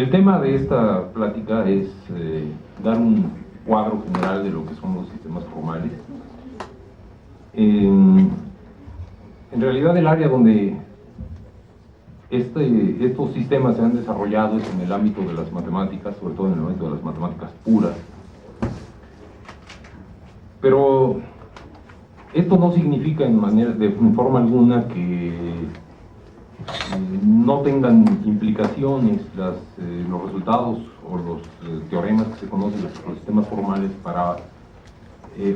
El tema de esta plática es dar un cuadro general de lo que son los sistemas formales. En realidad el área donde estos sistemas se han desarrollado es en el ámbito de las matemáticas, sobre todo en el ámbito de las matemáticas puras. Pero esto no significa en forma alguna que no tengan implicaciones los resultados o los teoremas que se conocen de los sistemas formales para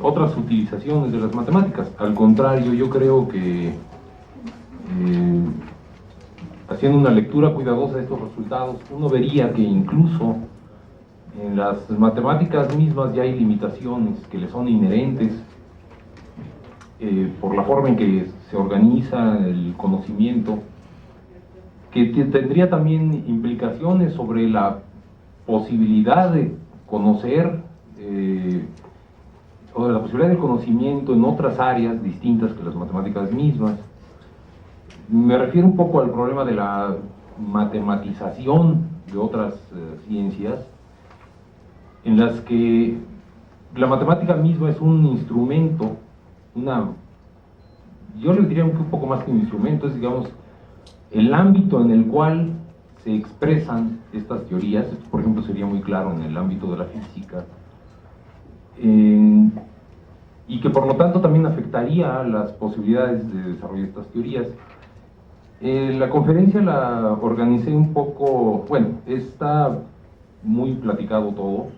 otras utilizaciones de las matemáticas. Al contrario, yo creo que haciendo una lectura cuidadosa de estos resultados, uno vería que incluso en las matemáticas mismas ya hay limitaciones que le son inherentes por la forma en que se organiza el conocimiento, que tendría también implicaciones sobre la posibilidad de conocer o de la posibilidad del conocimiento en otras áreas distintas que las matemáticas mismas. Me refiero un poco al problema de la matematización de otras ciencias, en las que la matemática misma es un instrumento, yo le diría un poco más que un instrumento, es, digamos, el ámbito en el cual se expresan estas teorías. Por ejemplo, sería muy claro en el ámbito de la física, y que por lo tanto también afectaría las posibilidades de desarrollo de estas teorías. La conferencia la organicé un poco, bueno, está muy platicado todo,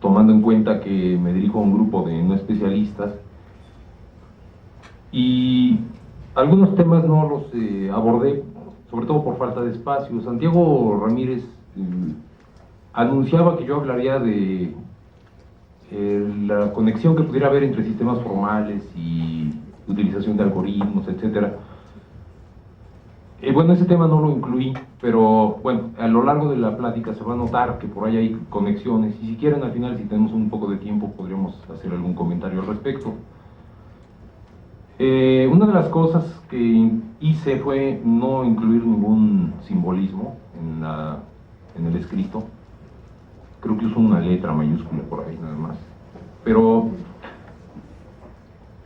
tomando en cuenta que me dirijo a un grupo de no especialistas, y algunos temas no los abordé, sobre todo por falta de espacio. Santiago Ramírez anunciaba que yo hablaría de la conexión que pudiera haber entre sistemas formales y utilización de algoritmos, etcétera. Bueno, ese tema no lo incluí, pero bueno, a lo largo de la plática se va a notar que por ahí hay conexiones, y si quieren al final, si tenemos un poco de tiempo, podríamos hacer algún comentario al respecto. Una de las cosas que hice fue no incluir ningún simbolismo en el escrito. Creo que uso una letra mayúscula por ahí nada más, pero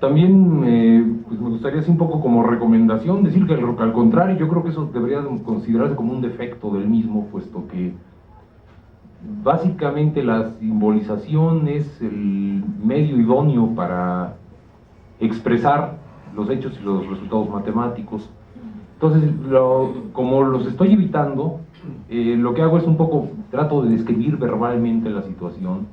también pues me gustaría hacer un poco como recomendación decir que al contrario, yo creo que eso debería considerarse como un defecto del mismo, puesto que básicamente la simbolización es el medio idóneo para expresar los hechos y los resultados matemáticos. Entonces, como los estoy evitando, lo que hago es un poco, trato de describir verbalmente la situación,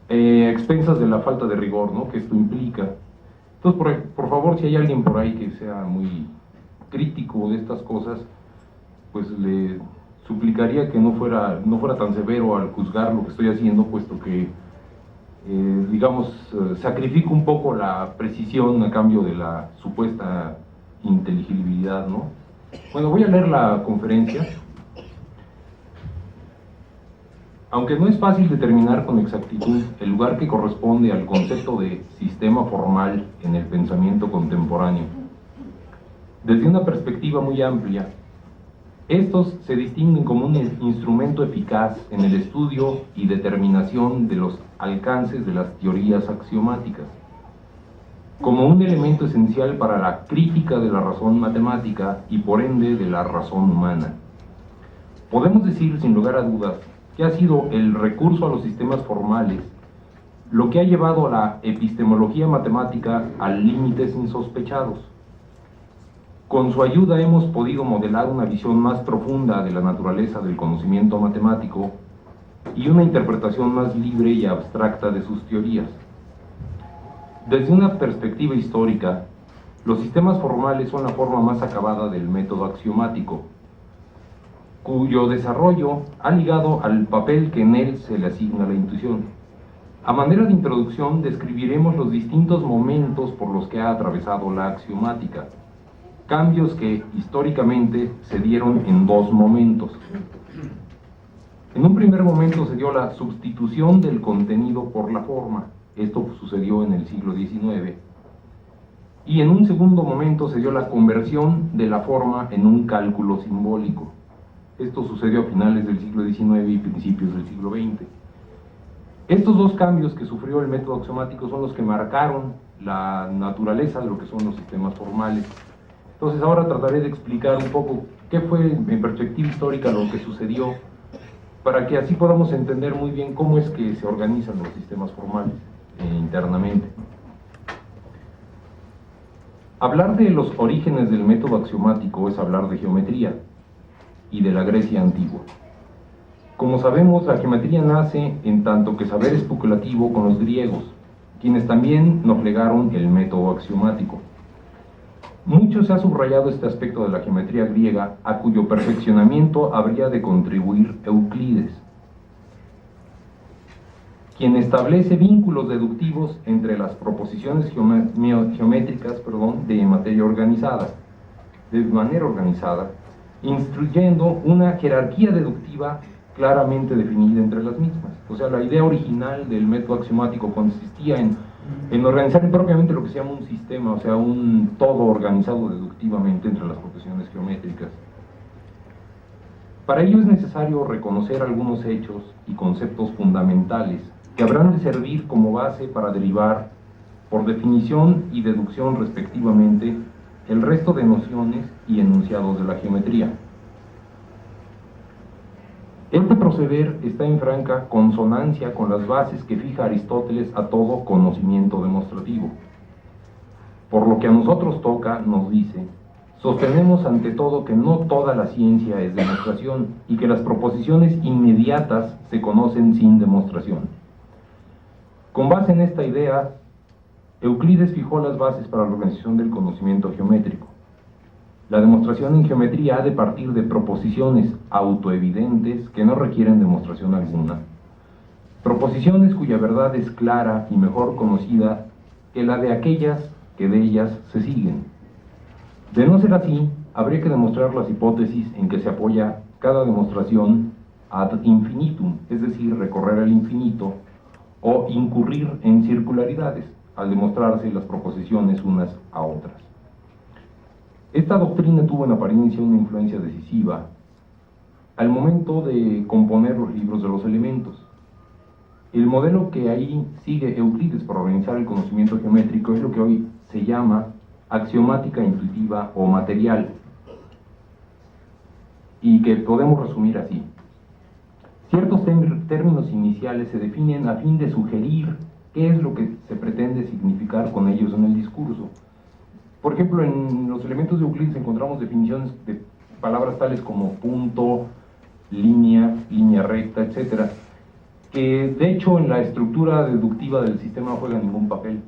a expensas de la falta de rigor, ¿no?, que esto implica. Entonces, por favor, si hay alguien por ahí que sea muy crítico de estas cosas, pues le suplicaría que no fuera tan severo al juzgar lo que estoy haciendo, puesto que digamos, sacrifico un poco la precisión a cambio de la supuesta inteligibilidad, ¿no? Bueno, voy a leer la conferencia. Aunque no es fácil determinar con exactitud el lugar que corresponde al concepto de sistema formal en el pensamiento contemporáneo, desde una perspectiva muy amplia, estos se distinguen como un instrumento eficaz en el estudio y determinación de los alcances de las teorías axiomáticas, como un elemento esencial para la crítica de la razón matemática y por ende de la razón humana. Podemos decir sin lugar a dudas que ha sido el recurso a los sistemas formales lo que ha llevado a la epistemología matemática a límites insospechados. Con su ayuda hemos podido modelar una visión más profunda de la naturaleza del conocimiento matemático y una interpretación más libre y abstracta de sus teorías. Desde una perspectiva histórica, los sistemas formales son la forma más acabada del método axiomático, cuyo desarrollo ha ligado al papel que en él se le asigna a la intuición. A manera de introducción, describiremos los distintos momentos por los que ha atravesado la axiomática, cambios que históricamente se dieron en dos momentos. En un primer momento se dio la sustitución del contenido por la forma. Esto sucedió en el siglo XIX. Y en un segundo momento se dio la conversión de la forma en un cálculo simbólico. Esto sucedió a finales del siglo XIX y principios del siglo XX. Estos dos cambios que sufrió el método axiomático son los que marcaron la naturaleza de lo que son los sistemas formales. Entonces ahora trataré de explicar un poco qué fue en perspectiva histórica lo que sucedió, para que así podamos entender muy bien cómo es que se organizan los sistemas formales internamente. Hablar de los orígenes del método axiomático es hablar de geometría y de la Grecia antigua. Como sabemos, la geometría nace en tanto que saber especulativo con los griegos, quienes también nos legaron el método axiomático. Mucho se ha subrayado este aspecto de la geometría griega, a cuyo perfeccionamiento habría de contribuir Euclides, quien establece vínculos deductivos entre las proposiciones geométricas de manera organizada, instruyendo una jerarquía deductiva claramente definida entre las mismas. O sea, la idea original del método axiomático consistía en organizar propiamente lo que se llama un sistema, o sea, un todo organizado deductivamente entre las proposiciones geométricas. Para ello es necesario reconocer algunos hechos y conceptos fundamentales que habrán de servir como base para derivar, por definición y deducción respectivamente, el resto de nociones y enunciados de la geometría. Este proceder está en franca consonancia con las bases que fija Aristóteles a todo conocimiento demostrativo. Por lo que a nosotros toca, nos dice, sostenemos ante todo que no toda la ciencia es demostración y que las proposiciones inmediatas se conocen sin demostración. Con base en esta idea, Euclides fijó las bases para la organización del conocimiento geométrico. La demostración en geometría ha de partir de proposiciones autoevidentes que no requieren demostración alguna. Proposiciones cuya verdad es clara y mejor conocida que la de aquellas que de ellas se siguen. De no ser así, habría que demostrar las hipótesis en que se apoya cada demostración ad infinitum, es decir, recorrer al infinito, o incurrir en circularidades, al demostrarse las proposiciones unas a otras. Esta doctrina tuvo en apariencia una influencia decisiva al momento de componer los libros de los elementos. El modelo que ahí sigue Euclides para organizar el conocimiento geométrico es lo que hoy se llama axiomática intuitiva o material, y que podemos resumir así. Ciertos términos iniciales se definen a fin de sugerir qué es lo que se pretende significar con ellos en el discurso. Por ejemplo, en los elementos de Euclides encontramos definiciones de palabras tales como punto, línea, línea recta, etc., que de hecho en la estructura deductiva del sistema no juegan ningún papel.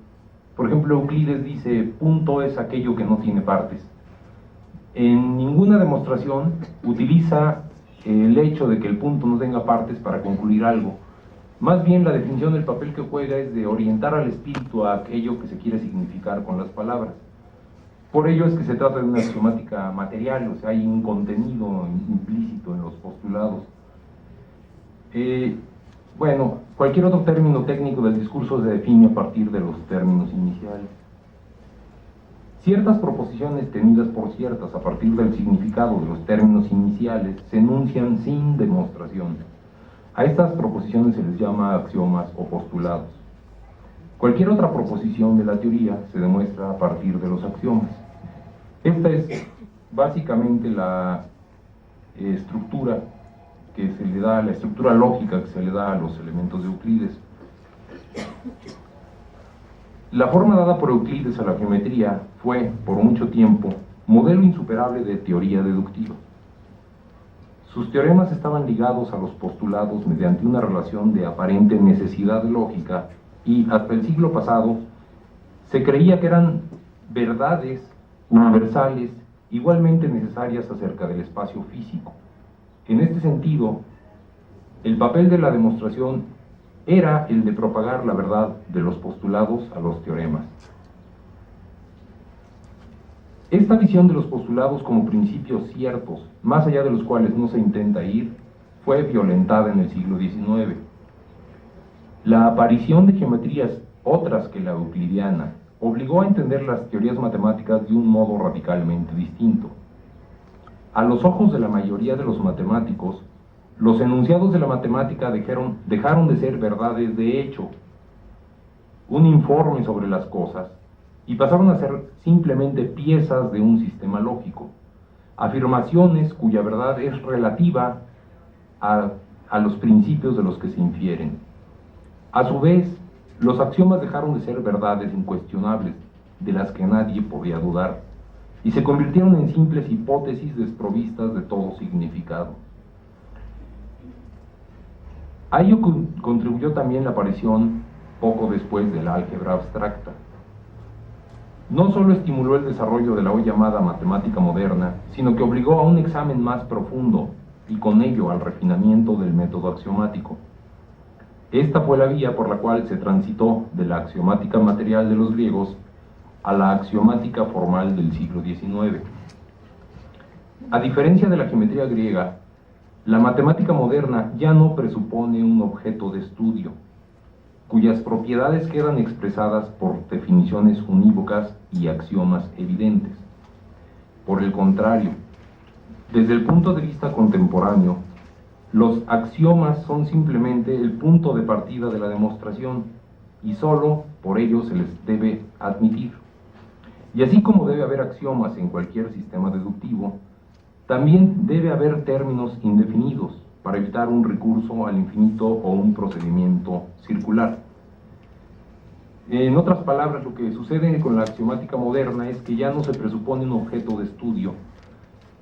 Por ejemplo, Euclides dice, punto es aquello que no tiene partes. En ninguna demostración utiliza el hecho de que el punto no tenga partes para concluir algo. Más bien la definición del papel que juega es de orientar al espíritu a aquello que se quiere significar con las palabras. Por ello es que se trata de una axiomática material, o sea, hay un contenido implícito en los postulados. Bueno, cualquier otro término técnico del discurso se define a partir de los términos iniciales. Ciertas proposiciones tenidas por ciertas a partir del significado de los términos iniciales se enuncian sin demostración. A estas proposiciones se les llama axiomas o postulados. Cualquier otra proposición de la teoría se demuestra a partir de los axiomas. Esta es básicamente la estructura que se le da, la estructura lógica que se le da a los elementos de Euclides. La forma dada por Euclides a la geometría fue, por mucho tiempo, modelo insuperable de teoría deductiva. Sus teoremas estaban ligados a los postulados mediante una relación de aparente necesidad lógica y, hasta el siglo pasado, se creía que eran verdades universales igualmente necesarias acerca del espacio físico. En este sentido, el papel de la demostración era el de propagar la verdad de los postulados a los teoremas. Esta visión de los postulados como principios ciertos, más allá de los cuales no se intenta ir, fue violentada en el siglo XIX. La aparición de geometrías otras que la euclidiana obligó a entender las teorías matemáticas de un modo radicalmente distinto. A los ojos de la mayoría de los matemáticos, los enunciados de la matemática dejaron de ser verdades de hecho, un informe sobre las cosas, y pasaron a ser simplemente piezas de un sistema lógico, afirmaciones cuya verdad es relativa a los principios de los que se infieren. A su vez, los axiomas dejaron de ser verdades incuestionables, de las que nadie podía dudar, y se convirtieron en simples hipótesis desprovistas de todo significado. A ello contribuyó también la aparición, poco después, de la álgebra abstracta. No solo estimuló el desarrollo de la hoy llamada matemática moderna, sino que obligó a un examen más profundo y con ello al refinamiento del método axiomático. Esta fue la vía por la cual se transitó de la axiomática material de los griegos a la axiomática formal del siglo XIX. A diferencia de la geometría griega, la matemática moderna ya no presupone un objeto de estudio, cuyas propiedades quedan expresadas por definiciones unívocas y axiomas evidentes. Por el contrario, desde el punto de vista contemporáneo, los axiomas son simplemente el punto de partida de la demostración y solo por ello se les debe admitir. Y así como debe haber axiomas en cualquier sistema deductivo, también debe haber términos indefinidos para evitar un recurso al infinito o un procedimiento circular. En otras palabras, lo que sucede con la axiomática moderna es que ya no se presupone un objeto de estudio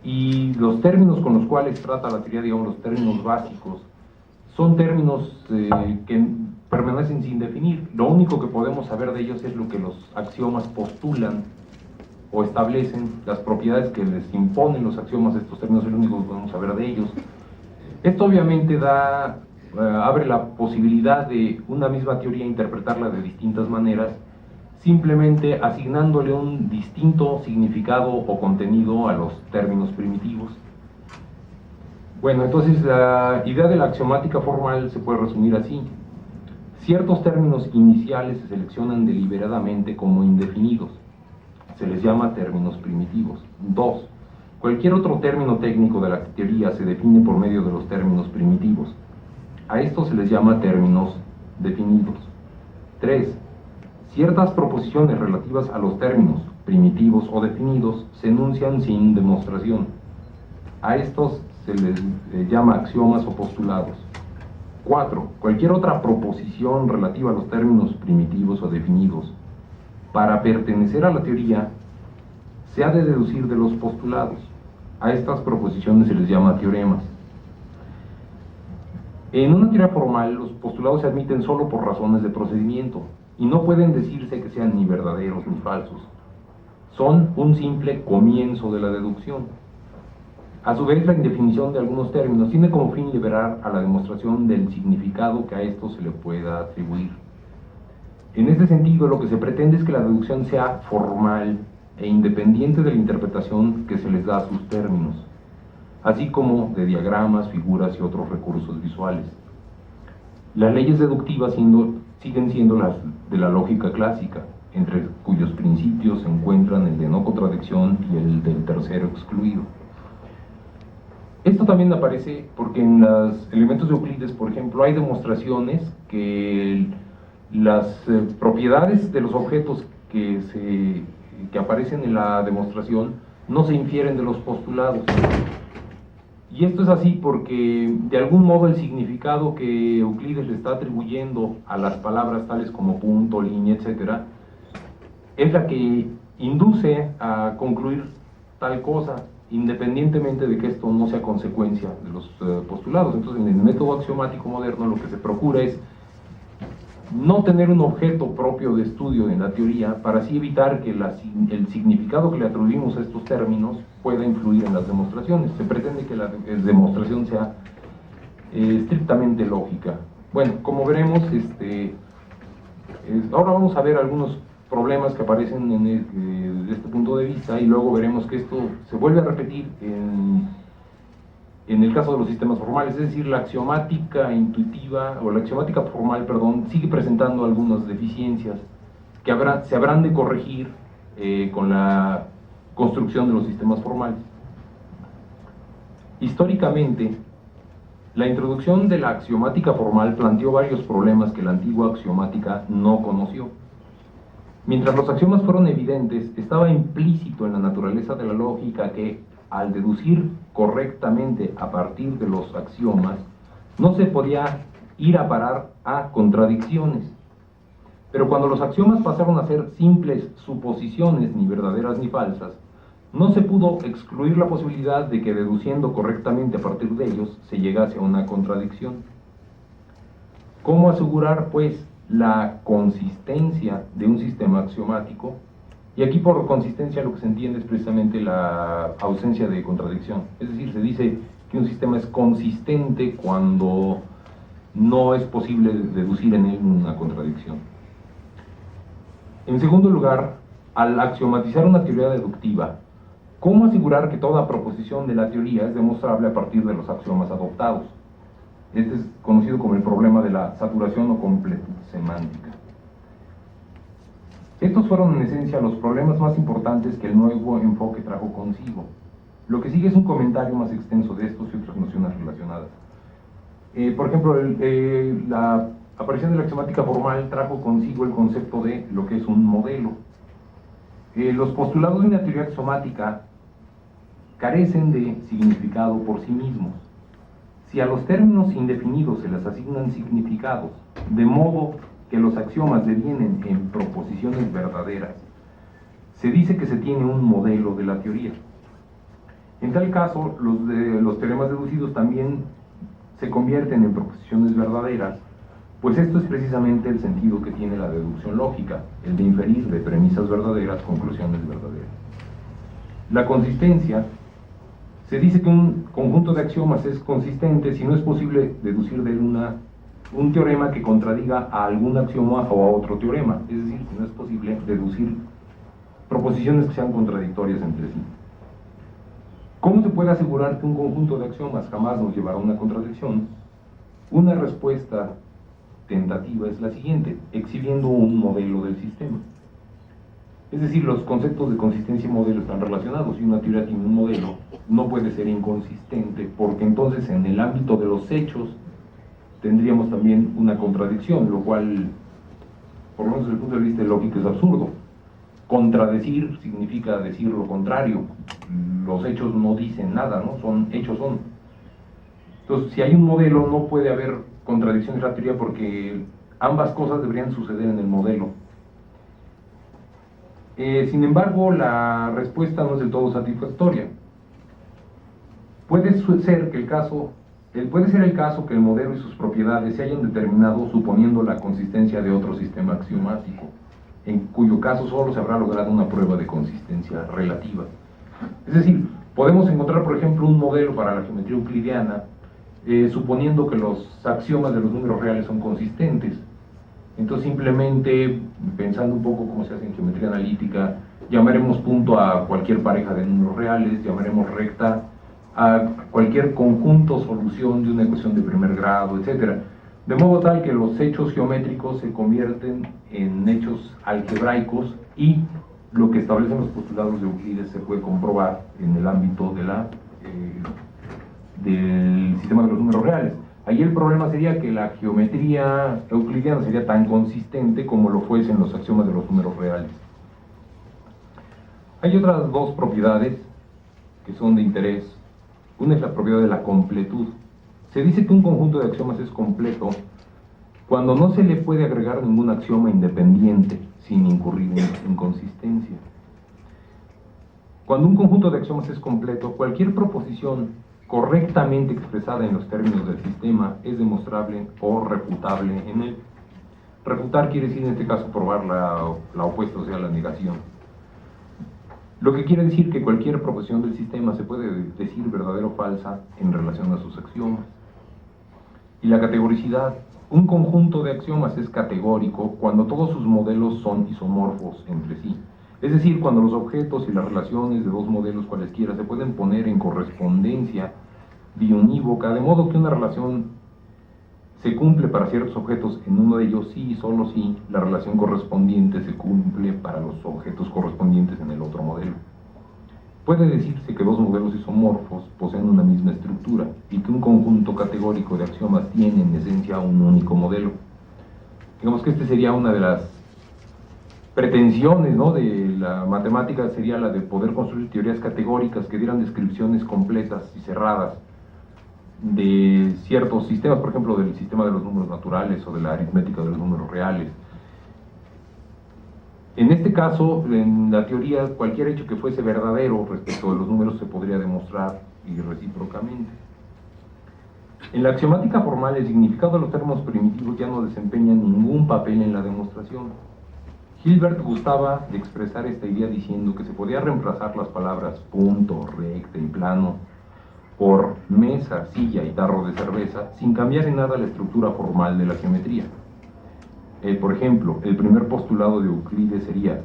y los términos con los cuales trata la teoría, digamos los términos básicos, son términos que permanecen sin definir. Lo único que podemos saber de ellos es lo que los axiomas postulan o establecen, las propiedades que les imponen los axiomas. Estos términos es lo único que podemos saber de ellos. Esto obviamente abre la posibilidad de una misma teoría interpretarla de distintas maneras, simplemente asignándole un distinto significado o contenido a los términos primitivos. Bueno, entonces la idea de la axiomática formal se puede resumir así. Ciertos términos iniciales se seleccionan deliberadamente como indefinidos. Se les llama términos primitivos. 2. Cualquier otro término técnico de la teoría se define por medio de los términos primitivos. A estos se les llama términos definidos. 3. Ciertas proposiciones relativas a los términos primitivos o definidos se enuncian sin demostración. A estos se les llama axiomas o postulados. 4. Cualquier otra proposición relativa a los términos primitivos o definidos, para pertenecer a la teoría, se ha de deducir de los postulados. A estas proposiciones se les llama teoremas. En una teoría formal, los postulados se admiten solo por razones de procedimiento y no pueden decirse que sean ni verdaderos ni falsos. Son un simple comienzo de la deducción. A su vez, la indefinición de algunos términos tiene como fin liberar a la demostración del significado que a estos se le pueda atribuir. En este sentido, lo que se pretende es que la deducción sea formal e independiente de la interpretación que se les da a sus términos, así como de diagramas, figuras y otros recursos visuales. Las leyes deductivas siguen siendo las de la lógica clásica, entre cuyos principios se encuentran el de no contradicción y el del tercero excluido. Esto también aparece porque en los elementos de Euclides, por ejemplo, hay demostraciones que las propiedades de los objetos que aparecen en la demostración no se infieren de los postulados. Y esto es así porque, de algún modo, el significado que Euclides le está atribuyendo a las palabras tales como punto, línea, etc., es la que induce a concluir tal cosa, independientemente de que esto no sea consecuencia de los postulados. Entonces, en el método axiomático moderno, lo que se procura es no tener un objeto propio de estudio en la teoría, para así evitar que el significado que le atribuimos a estos términos pueda influir en las demostraciones. Se pretende que la demostración sea estrictamente lógica. Bueno, como veremos, ahora vamos a ver algunos problemas que aparecen desde este punto de vista, y luego veremos que esto se vuelve a repetir en el caso de los sistemas formales, es decir, la axiomática intuitiva, o la axiomática formal, perdón, sigue presentando algunas deficiencias que se habrán de corregir con la construcción de los sistemas formales. Históricamente, la introducción de la axiomática formal planteó varios problemas que la antigua axiomática no conoció. Mientras los axiomas fueron evidentes, estaba implícito en la naturaleza de la lógica que, al deducir correctamente a partir de los axiomas, no se podía ir a parar a contradicciones. Pero cuando los axiomas pasaron a ser simples suposiciones, ni verdaderas ni falsas, no se pudo excluir la posibilidad de que deduciendo correctamente a partir de ellos se llegase a una contradicción. ¿Cómo asegurar, pues, la consistencia de un sistema axiomático? Y aquí por consistencia lo que se entiende es precisamente la ausencia de contradicción. Es decir, se dice que un sistema es consistente cuando no es posible deducir en él una contradicción. En segundo lugar, al axiomatizar una teoría deductiva, ¿cómo asegurar que toda proposición de la teoría es demostrable a partir de los axiomas adoptados? Este es conocido como el problema de la saturación o completud semántica. Estos fueron en esencia los problemas más importantes que el nuevo enfoque trajo consigo. Lo que sigue es un comentario más extenso de estos y otras nociones relacionadas. Por ejemplo, la aparición de la axiomática formal trajo consigo el concepto de lo que es un modelo. Los postulados de una teoría axiomática carecen de significado por sí mismos. Si a los términos indefinidos se les asignan significados, de modo que los axiomas devienen en proposiciones verdaderas, se dice que se tiene un modelo de la teoría. En tal caso, los teoremas deducidos también se convierten en proposiciones verdaderas, pues esto es precisamente el sentido que tiene la deducción lógica, el de inferir de premisas verdaderas conclusiones verdaderas. La consistencia: se dice que un conjunto de axiomas es consistente si no es posible deducir de él un teorema que contradiga a algún axioma o a otro teorema, es decir, si no es posible deducir proposiciones que sean contradictorias entre sí. ¿Cómo se puede asegurar que un conjunto de axiomas jamás nos llevará a una contradicción? Una respuesta tentativa es la siguiente, exhibiendo un modelo del sistema. Es decir, los conceptos de consistencia y modelo están relacionados. Si una teoría tiene un modelo, no puede ser inconsistente, porque entonces en el ámbito de los hechos tendríamos también una contradicción, lo cual, por lo menos desde el punto de vista lógico, es absurdo. Contradecir significa decir lo contrario. Los hechos no dicen nada, ¿no? Hechos son. Entonces, si hay un modelo, no puede haber contradicción en la teoría, porque ambas cosas deberían suceder en el modelo. Sin embargo, la respuesta no es del todo satisfactoria. Puede ser el caso que el modelo y sus propiedades se hayan determinado suponiendo la consistencia de otro sistema axiomático, en cuyo caso solo se habrá logrado una prueba de consistencia relativa. Es decir, podemos encontrar, por ejemplo, un modelo para la geometría euclidiana, suponiendo que los axiomas de los números reales son consistentes. Entonces, simplemente, pensando un poco cómo se hace en geometría analítica, llamaremos punto a cualquier pareja de números reales, llamaremos recta a cualquier conjunto solución de una ecuación de primer grado, etc. De modo tal que los hechos geométricos se convierten en hechos algebraicos, y lo que establecen los postulados de Euclides se puede comprobar en el ámbito de del sistema de los números reales. Ahí el problema sería que la geometría euclidiana sería tan consistente como lo fuesen los axiomas de los números reales. Hay otras dos propiedades que son de interés. Una es la propiedad de la completud. Se dice que un conjunto de axiomas es completo cuando no se le puede agregar ningún axioma independiente sin incurrir en inconsistencia. Cuando un conjunto de axiomas es completo, cualquier proposición correctamente expresada en los términos del sistema es demostrable o refutable en él. Refutar quiere decir en este caso probar la opuesta, o sea, la negación. Lo que quiere decir que cualquier proposición del sistema se puede decir verdadera o falsa en relación a sus axiomas. Y la categoricidad: un conjunto de axiomas es categórico cuando todos sus modelos son isomorfos entre sí. Es decir, cuando los objetos y las relaciones de dos modelos cualesquiera se pueden poner en correspondencia biunívoca, de modo que una relación se cumple para ciertos objetos en uno de ellos sí y solo si la relación correspondiente se cumple para los objetos correspondientes en el otro modelo. Puede decirse que dos modelos isomorfos poseen una misma estructura y que un conjunto categórico de axiomas tiene en esencia un único modelo. Digamos que este sería una de las pretensiones, ¿no?, de la matemática, sería la de poder construir teorías categóricas que dieran descripciones completas y cerradas de ciertos sistemas, por ejemplo, del sistema de los números naturales o de la aritmética de los números reales. En este caso, en la teoría, cualquier hecho que fuese verdadero respecto de los números se podría demostrar y recíprocamente. En la axiomática formal, el significado de los términos primitivos ya no desempeña ningún papel en la demostración. Hilbert gustaba de expresar esta idea diciendo que se podía reemplazar las palabras punto, recta y plano por mesa, silla y tarro de cerveza sin cambiar en nada la estructura formal de la geometría. Por ejemplo, el primer postulado de Euclides sería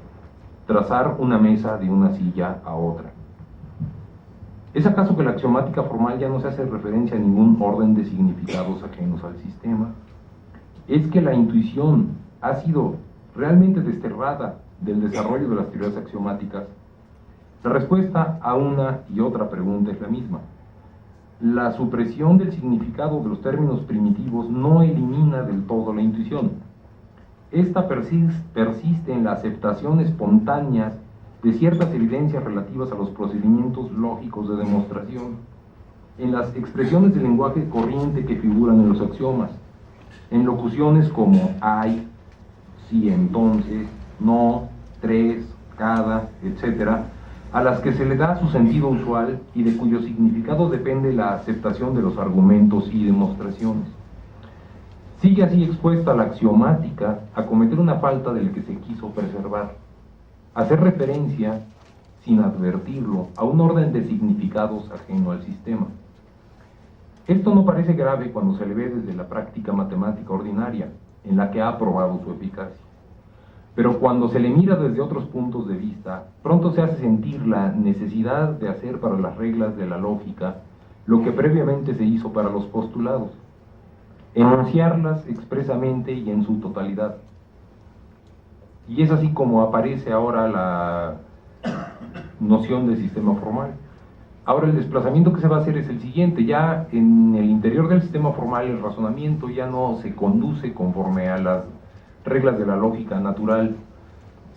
trazar una mesa de una silla a otra. ¿Es acaso que la axiomática formal ya no se hace referencia a ningún orden de significados ajenos al sistema? ¿Es que la intuición ha sido realmente desterrada del desarrollo de las teorías axiomáticas? La respuesta a una y otra pregunta es la misma. La supresión del significado de los términos primitivos no elimina del todo la intuición. Esta persiste en la aceptación espontánea de ciertas evidencias relativas a los procedimientos lógicos de demostración, en las expresiones del lenguaje corriente que figuran en los axiomas, en locuciones como hay, sí, entonces, no, tres, cada, etc., a las que se le da su sentido usual y de cuyo significado depende la aceptación de los argumentos y demostraciones. Sigue así expuesta la axiomática a cometer una falta del que se quiso preservar, hacer referencia, sin advertirlo, a un orden de significados ajeno al sistema. Esto no parece grave cuando se le ve desde la práctica matemática ordinaria, en la que ha probado su eficacia. Pero cuando se le mira desde otros puntos de vista, pronto se hace sentir la necesidad de hacer para las reglas de la lógica lo que previamente se hizo para los postulados, enunciarlas expresamente y en su totalidad. Y es así como aparece ahora la noción de sistema formal. Ahora el desplazamiento que se va a hacer es el siguiente: ya en el interior del sistema formal el razonamiento ya no se conduce conforme a las reglas de la lógica natural,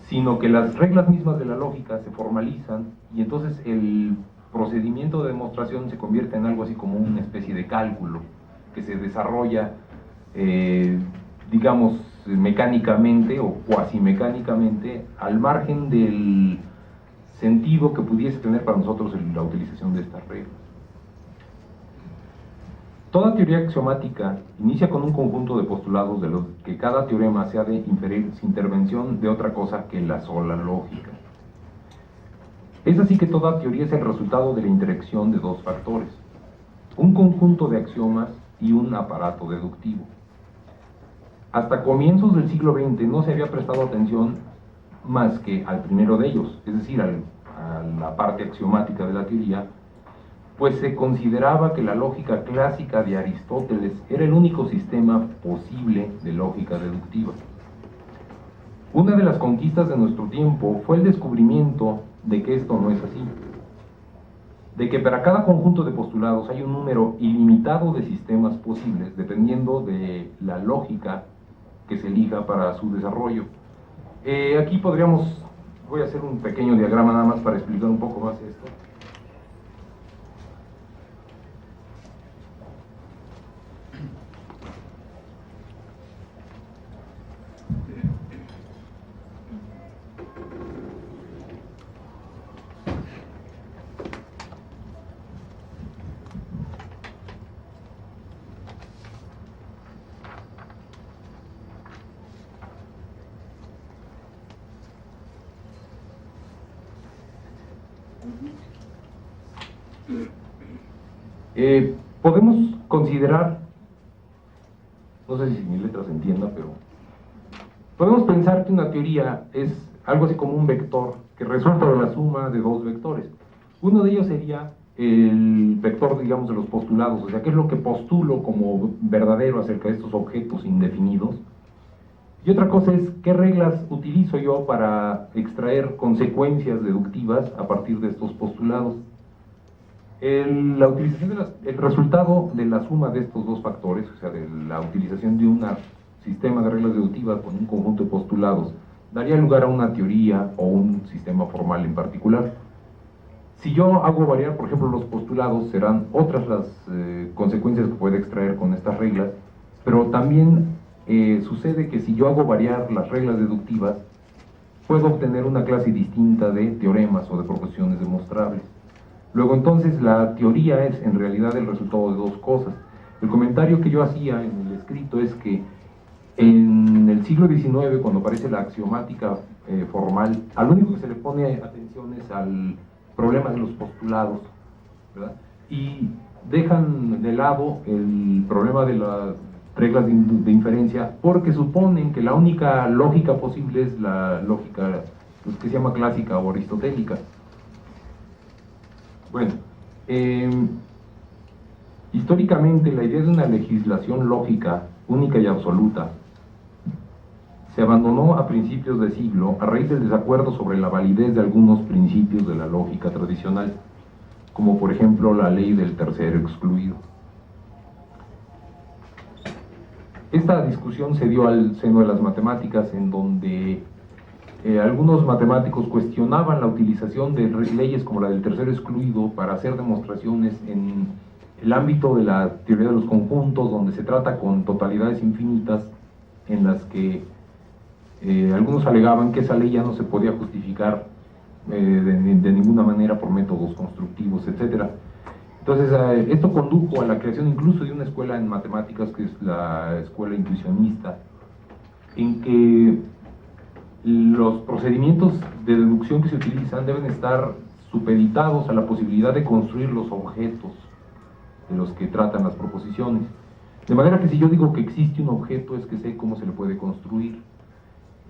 sino que las reglas mismas de la lógica se formalizan y entonces el procedimiento de demostración se convierte en algo así como una especie de cálculo que se desarrolla, digamos, mecánicamente o cuasi mecánicamente al margen del sentido que pudiese tener para nosotros la utilización de estas reglas. Toda teoría axiomática inicia con un conjunto de postulados de los que cada teorema se ha de inferir sin intervención de otra cosa que la sola lógica. Es así que toda teoría es el resultado de la interacción de dos factores: un conjunto de axiomas y un aparato deductivo. Hasta comienzos del siglo XX no se había prestado atención más que al primero de ellos, es decir, a la parte axiomática de la teoría, pues se consideraba que la lógica clásica de Aristóteles era el único sistema posible de lógica deductiva. Una de las conquistas de nuestro tiempo fue el descubrimiento de que esto no es así, de que para cada conjunto de postulados hay un número ilimitado de sistemas posibles dependiendo de la lógica que se elija para su desarrollo. Aquí voy a hacer un pequeño diagrama nada más para explicar un poco más esto. Podemos considerar, no sé si mi letra se entienda, pero podemos pensar que una teoría es algo así como un vector que resulta de la suma de dos vectores. Uno de ellos sería el vector, digamos, de los postulados, o sea, qué es lo que postulo como verdadero acerca de estos objetos indefinidos. Y otra cosa es qué reglas utilizo yo para extraer consecuencias deductivas a partir de estos postulados. La utilización el resultado de la suma de estos dos factores, o sea, de la utilización de un sistema de reglas deductivas con un conjunto de postulados, daría lugar a una teoría o un sistema formal en particular. Si yo hago variar, por ejemplo, los postulados, serán otras las consecuencias que puede extraer con estas reglas, pero también sucede que si yo hago variar las reglas deductivas, puedo obtener una clase distinta de teoremas o de proposiciones demostrables. Luego entonces la teoría es en realidad el resultado de dos cosas. El comentario que yo hacía en el escrito es que en el siglo XIX, cuando aparece la axiomática formal, al único que se le pone atención es al problema de los postulados, ¿verdad? Y dejan de lado el problema de las reglas de inferencia, porque suponen que la única lógica posible es la lógica pues, que se llama clásica o aristotélica. Bueno, históricamente la idea de una legislación lógica única y absoluta se abandonó a principios de siglo a raíz del desacuerdo sobre la validez de algunos principios de la lógica tradicional, como por ejemplo la ley del tercero excluido. Esta discusión se dio al seno de las matemáticas, en donde algunos matemáticos cuestionaban la utilización de leyes como la del tercero excluido para hacer demostraciones en el ámbito de la teoría de los conjuntos, donde se trata con totalidades infinitas, en las que algunos alegaban que esa ley ya no se podía justificar de ninguna manera por métodos constructivos, etc. Entonces, esto condujo a la creación incluso de una escuela en matemáticas, que es la escuela intuicionista, en que los procedimientos de deducción que se utilizan deben estar supeditados a la posibilidad de construir los objetos de los que tratan las proposiciones. De manera que si yo digo que existe un objeto, es que sé cómo se le puede construir.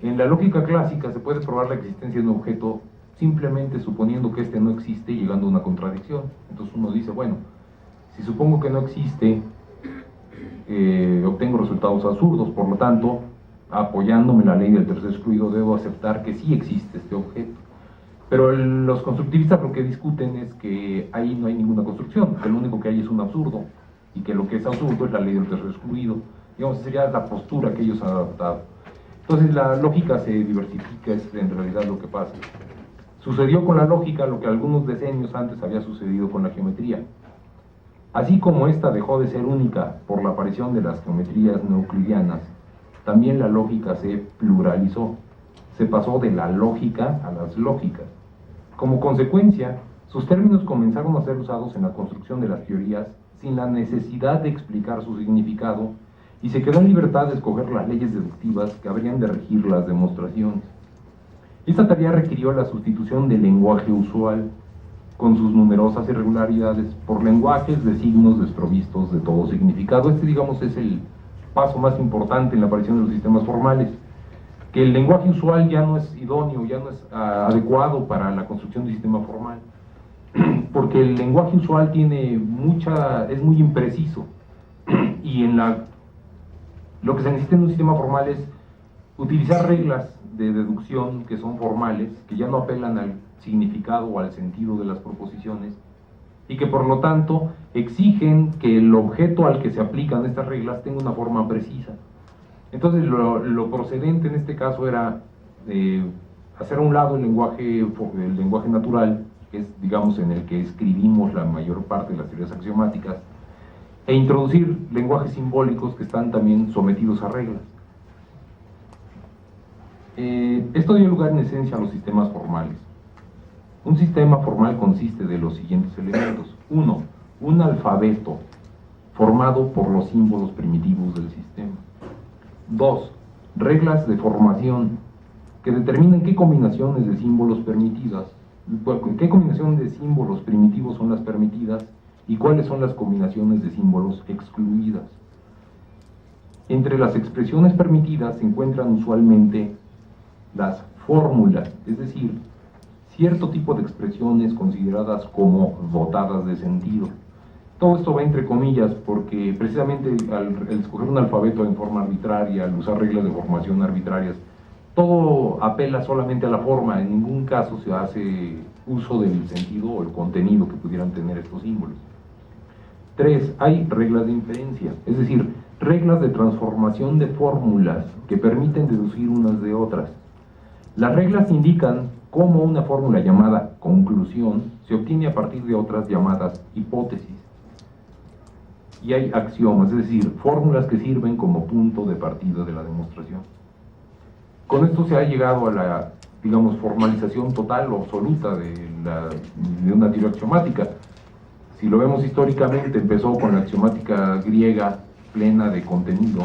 En la lógica clásica se puede probar la existencia de un objeto simplemente suponiendo que este no existe y llegando a una contradicción. Entonces uno dice, bueno, si supongo que no existe, obtengo resultados absurdos, por lo tanto, apoyándome en la ley del tercer excluido, debo aceptar que sí existe este objeto. Pero los constructivistas lo que discuten es que ahí no hay ninguna construcción, que lo único que hay es un absurdo, y que lo que es absurdo es la ley del tercer excluido. Digamos, sería la postura que ellos han adoptado. Entonces la lógica se diversifica, es en realidad lo que pasa. Sucedió con la lógica lo que algunos decenios antes había sucedido con la geometría. Así como esta dejó de ser única por la aparición de las geometrías no euclidianas, también la lógica se pluralizó, se pasó de la lógica a las lógicas. Como consecuencia, sus términos comenzaron a ser usados en la construcción de las teorías sin la necesidad de explicar su significado, y se quedó en libertad de escoger las leyes deductivas que habrían de regir las demostraciones. Esta tarea requirió la sustitución del lenguaje usual, con sus numerosas irregularidades, por lenguajes de signos desprovistos de todo significado. Digamos, es el paso más importante en la aparición de los sistemas formales, que el lenguaje usual ya no es idóneo, ya no es adecuado para la construcción de un sistema formal, porque el lenguaje usual es muy impreciso, y lo que se necesita en un sistema formal es utilizar reglas de deducción que son formales, que ya no apelan al significado o al sentido de las proposiciones, y que por lo tanto exigen que el objeto al que se aplican estas reglas tenga una forma precisa. Entonces lo procedente en este caso era hacer a un lado el lenguaje natural, que es, digamos, en el que escribimos la mayor parte de las teorías axiomáticas, e introducir lenguajes simbólicos que están también sometidos a reglas. Esto dio lugar en esencia a los sistemas formales. Un sistema formal consiste de los siguientes elementos. 1. Un alfabeto formado por los símbolos primitivos del sistema. 2. Reglas de formación que determinan qué combinaciones de símbolos qué combinación de símbolos primitivos son las permitidas y cuáles son las combinaciones de símbolos excluidas. Entre las expresiones permitidas se encuentran usualmente las fórmulas, es decir, cierto tipo de expresiones consideradas como dotadas de sentido. Todo esto va entre comillas porque precisamente al escoger un alfabeto en forma arbitraria, al usar reglas de formación arbitrarias, todo apela solamente a la forma, en ningún caso se hace uso del sentido o el contenido que pudieran tener estos símbolos. 3. Hay reglas de inferencia, es decir, reglas de transformación de fórmulas que permiten deducir unas de otras. Las reglas indican cómo una fórmula llamada conclusión se obtiene a partir de otras llamadas hipótesis. Y hay axiomas, es decir, fórmulas que sirven como punto de partida de la demostración. Con esto se ha llegado a la, digamos, formalización total o absoluta de una teoría axiomática. Si lo vemos históricamente, empezó con la axiomática griega plena de contenido,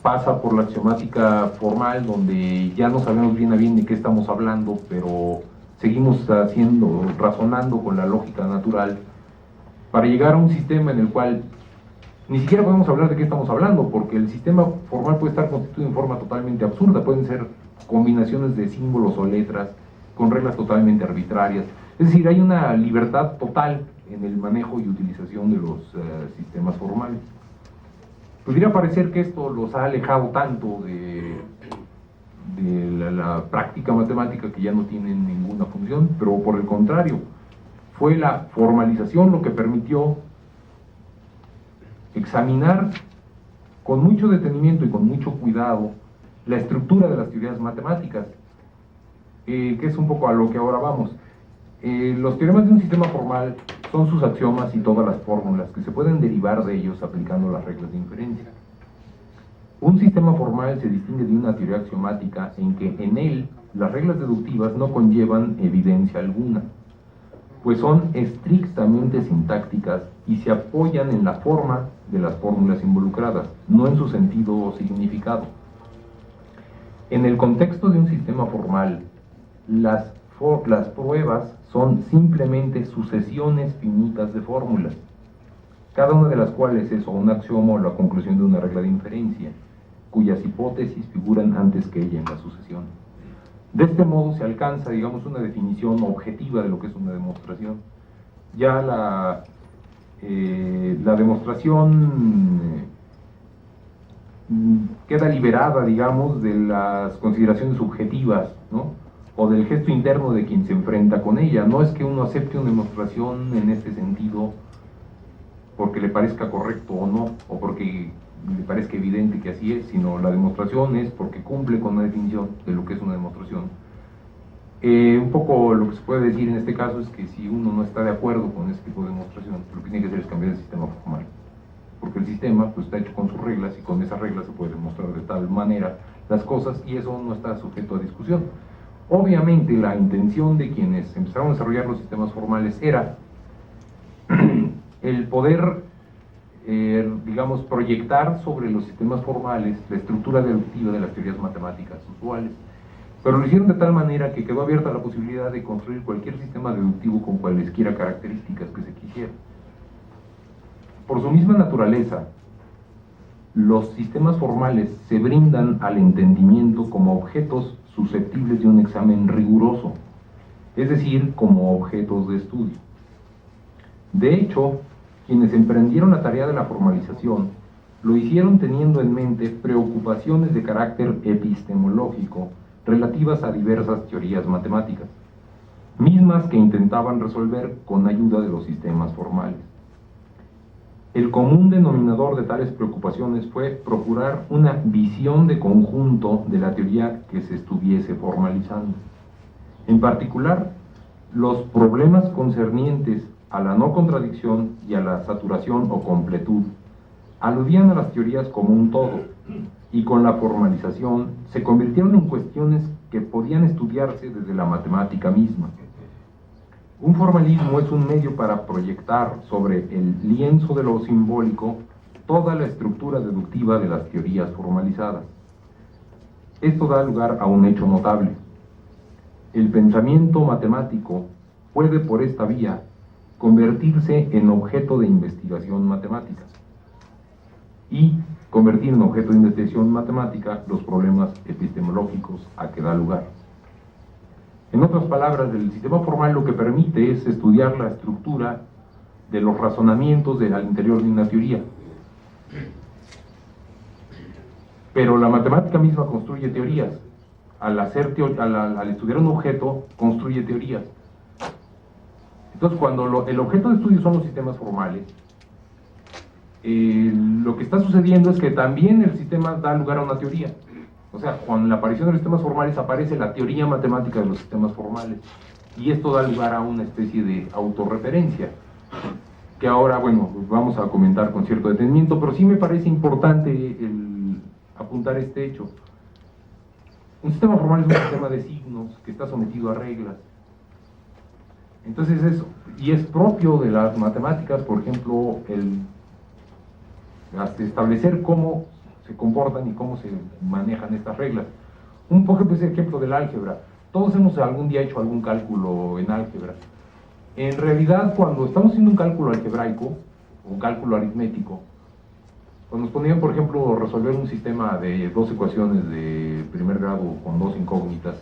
pasa por la axiomática formal, donde ya no sabemos bien a bien de qué estamos hablando, pero seguimos razonando con la lógica natural, para llegar a un sistema en el cual ni siquiera podemos hablar de qué estamos hablando, porque el sistema formal puede estar constituido en forma totalmente absurda, pueden ser combinaciones de símbolos o letras con reglas totalmente arbitrarias. Es decir, hay una libertad total en el manejo y utilización de los sistemas formales. Pudiera parecer que esto los ha alejado tanto de la práctica matemática que ya no tienen ninguna función, pero por el contrario, fue la formalización lo que permitió examinar con mucho detenimiento y con mucho cuidado la estructura de las teorías matemáticas, que es un poco a lo que ahora vamos. Los teoremas de un sistema formal son sus axiomas y todas las fórmulas que se pueden derivar de ellos aplicando las reglas de inferencia. Un sistema formal se distingue de una teoría axiomática en que en él las reglas deductivas no conllevan evidencia alguna, pues son estrictamente sintácticas y se apoyan en la forma de las fórmulas involucradas, no en su sentido o significado. En el contexto de un sistema formal, las pruebas son simplemente sucesiones finitas de fórmulas, cada una de las cuales es o un axioma o la conclusión de una regla de inferencia, cuyas hipótesis figuran antes que ella en la sucesión. De este modo se alcanza, digamos, una definición objetiva de lo que es una demostración. Ya la demostración queda liberada, digamos, de las consideraciones subjetivas, ¿no?, o del gesto interno de quien se enfrenta con ella. No es que uno acepte una demostración en este sentido porque le parezca correcto o no, o porque le parezca evidente que así es, sino la demostración es porque cumple con una definición de lo que es una demostración. Un poco lo que se puede decir en este caso es que si uno no está de acuerdo con este tipo de demostración, lo que tiene que hacer es cambiar el sistema formal, porque el sistema pues está hecho con sus reglas y con esas reglas se puede demostrar de tal manera las cosas y eso no está sujeto a discusión. Obviamente la intención de quienes empezaron a desarrollar los sistemas formales era el poder, digamos, proyectar sobre los sistemas formales la estructura deductiva de las teorías matemáticas usuales, pero lo hicieron de tal manera que quedó abierta la posibilidad de construir cualquier sistema deductivo con cualesquiera características que se quisiera. Por su misma naturaleza, los sistemas formales se brindan al entendimiento como objetos susceptibles de un examen riguroso, es decir, como objetos de estudio. De hecho, quienes emprendieron la tarea de la formalización lo hicieron teniendo en mente preocupaciones de carácter epistemológico relativas a diversas teorías matemáticas, mismas que intentaban resolver con ayuda de los sistemas formales. El común denominador de tales preocupaciones fue procurar una visión de conjunto de la teoría que se estuviese formalizando. En particular, los problemas concernientes a la no contradicción y a la saturación o completud aludían a las teorías como un todo, y con la formalización se convirtieron en cuestiones que podían estudiarse desde la matemática misma. Un formalismo es un medio para proyectar sobre el lienzo de lo simbólico toda la estructura deductiva de las teorías formalizadas. Esto da lugar a un hecho notable. El pensamiento matemático puede por esta vía convertirse en objeto de investigación matemática y convertir en objeto de investigación matemática los problemas epistemológicos a que da lugar. En otras palabras, el sistema formal lo que permite es estudiar la estructura de los razonamientos al interior de una teoría. Pero la matemática misma construye teorías. Al estudiar un objeto, construye teorías. Entonces, cuando el objeto de estudio son los sistemas formales, lo que está sucediendo es que también el sistema da lugar a una teoría. O sea, con la aparición de los sistemas formales aparece la teoría matemática de los sistemas formales. Y esto da lugar a una especie de autorreferencia, que ahora, bueno, vamos a comentar con cierto detenimiento, pero sí me parece importante apuntar este hecho. Un sistema formal es un sistema de signos que está sometido a reglas. Entonces es propio de las matemáticas, por ejemplo, establecer cómo se comportan y cómo se manejan estas reglas. Un poco es el ejemplo del álgebra. Todos hemos algún día hecho algún cálculo en álgebra. En realidad, cuando estamos haciendo un cálculo algebraico, o un cálculo aritmético, cuando nos ponían, por ejemplo, resolver un sistema de dos ecuaciones de primer grado con dos incógnitas,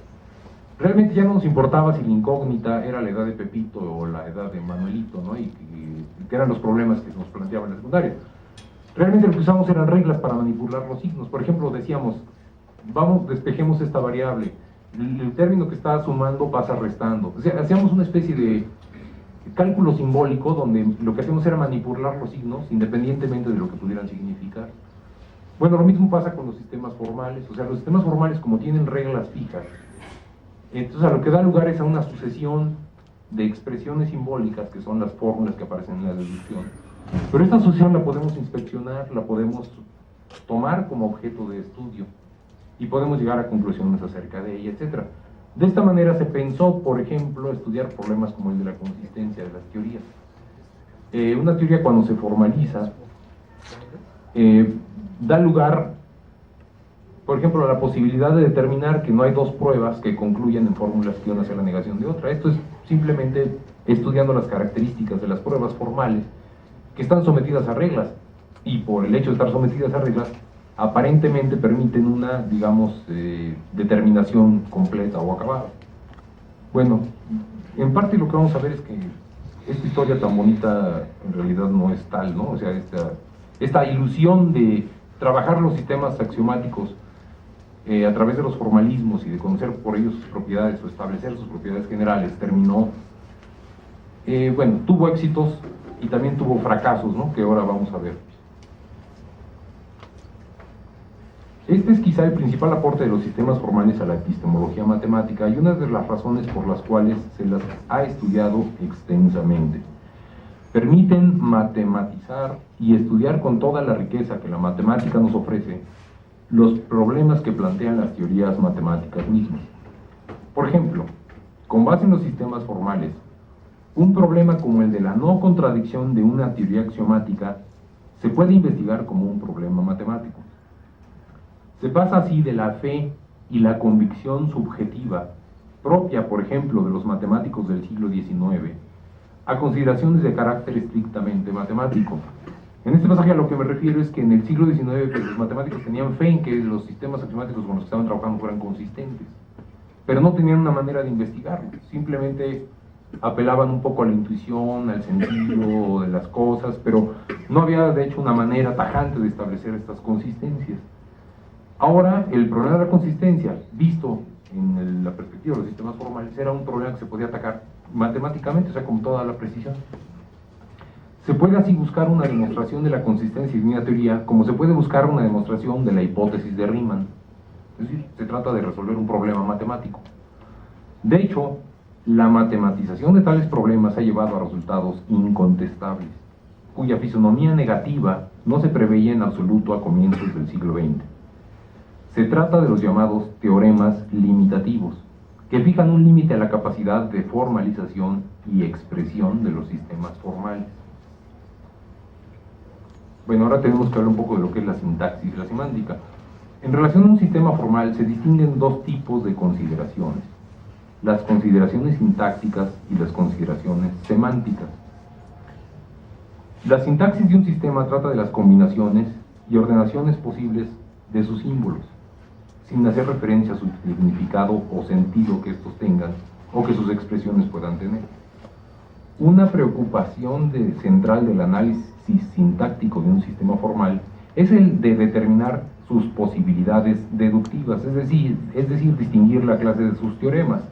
realmente ya no nos importaba si la incógnita era la edad de Pepito o la edad de Manuelito, ¿no? Y que eran los problemas que nos planteaban en la secundaria. Realmente lo que usamos eran reglas para manipular los signos. Por ejemplo, decíamos, despejemos esta variable, el término que está sumando pasa restando. O sea, hacíamos una especie de cálculo simbólico donde lo que hacíamos era manipular los signos independientemente de lo que pudieran significar. Bueno, lo mismo pasa con los sistemas formales. O sea, los sistemas formales, como tienen reglas fijas, entonces a lo que da lugar es a una sucesión de expresiones simbólicas, que son las fórmulas que aparecen en la deducción. Pero esta sucesión la podemos inspeccionar, la podemos tomar como objeto de estudio y podemos llegar a conclusiones acerca de ella, etc. De esta manera se pensó, por ejemplo, estudiar problemas como el de la consistencia de las teorías. Una teoría, cuando se formaliza, da lugar, por ejemplo, a la posibilidad de determinar que no hay dos pruebas que concluyan en fórmulas que una hacia la negación de otra. Esto es simplemente estudiando las características de las pruebas formales que están sometidas a reglas, y por el hecho de estar sometidas a reglas, aparentemente permiten una, digamos, determinación completa o acabada. Bueno, en parte lo que vamos a ver es que esta historia tan bonita en realidad no es tal, ¿no? O sea, esta ilusión de trabajar los sistemas axiomáticos a través de los formalismos y de conocer por ellos sus propiedades o establecer sus propiedades generales, terminó, bueno, tuvo éxitos y también tuvo fracasos, ¿no? Que ahora vamos a ver. Este es quizá el principal aporte de los sistemas formales a la epistemología matemática y una de las razones por las cuales se las ha estudiado extensamente. Permiten matematizar y estudiar con toda la riqueza que la matemática nos ofrece los problemas que plantean las teorías matemáticas mismas. Por ejemplo, con base en los sistemas formales, un problema como el de la no contradicción de una teoría axiomática se puede investigar como un problema matemático. Se pasa así de la fe y la convicción subjetiva, propia, por ejemplo, de los matemáticos del siglo XIX, a consideraciones de carácter estrictamente matemático. En este pasaje a lo que me refiero es que en el siglo XIX pues, los matemáticos tenían fe en que los sistemas axiomáticos con los que estaban trabajando fueran consistentes, pero no tenían una manera de investigarlo, simplemente apelaban un poco a la intuición, al sentido de las cosas, pero no había de hecho una manera tajante de establecer estas consistencias. Ahora, el problema de la consistencia, visto en la perspectiva de los sistemas formales, era un problema que se podía atacar matemáticamente, o sea, con toda la precisión. Se puede así buscar una demostración de la consistencia de una teoría, como se puede buscar una demostración de la hipótesis de Riemann. Es decir, se trata de resolver un problema matemático. De hecho, la matematización de tales problemas ha llevado a resultados incontestables, cuya fisonomía negativa no se preveía en absoluto a comienzos del siglo XX. Se trata de los llamados teoremas limitativos, que fijan un límite a la capacidad de formalización y expresión de los sistemas formales. Bueno, ahora tenemos que hablar un poco de lo que es la sintaxis y la semántica. En relación a un sistema formal se distinguen dos tipos de consideraciones: las consideraciones sintácticas y las consideraciones semánticas. La sintaxis de un sistema trata de las combinaciones y ordenaciones posibles de sus símbolos, sin hacer referencia a su significado o sentido que estos tengan o que sus expresiones puedan tener. Una preocupación central del análisis sintáctico de un sistema formal es el de determinar sus posibilidades deductivas, es decir, distinguir la clase de sus teoremas.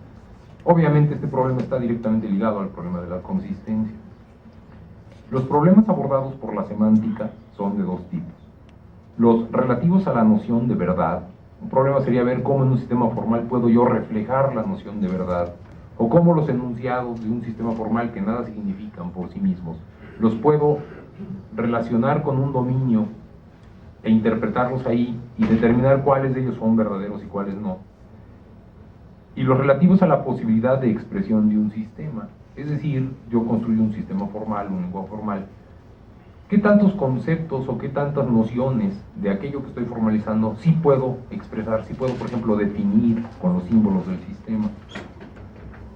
Obviamente este problema está directamente ligado al problema de la consistencia. Los problemas abordados por la semántica son de dos tipos. Los relativos a la noción de verdad. Un problema sería ver cómo en un sistema formal puedo yo reflejar la noción de verdad, o cómo los enunciados de un sistema formal que nada significan por sí mismos, los puedo relacionar con un dominio e interpretarlos ahí y determinar cuáles de ellos son verdaderos y cuáles no. Y los relativos a la posibilidad de expresión de un sistema, es decir, yo construyo un sistema formal, un lenguaje formal, ¿qué tantos conceptos o qué tantas nociones de aquello que estoy formalizando sí puedo expresar, sí puedo, por ejemplo, definir con los símbolos del sistema?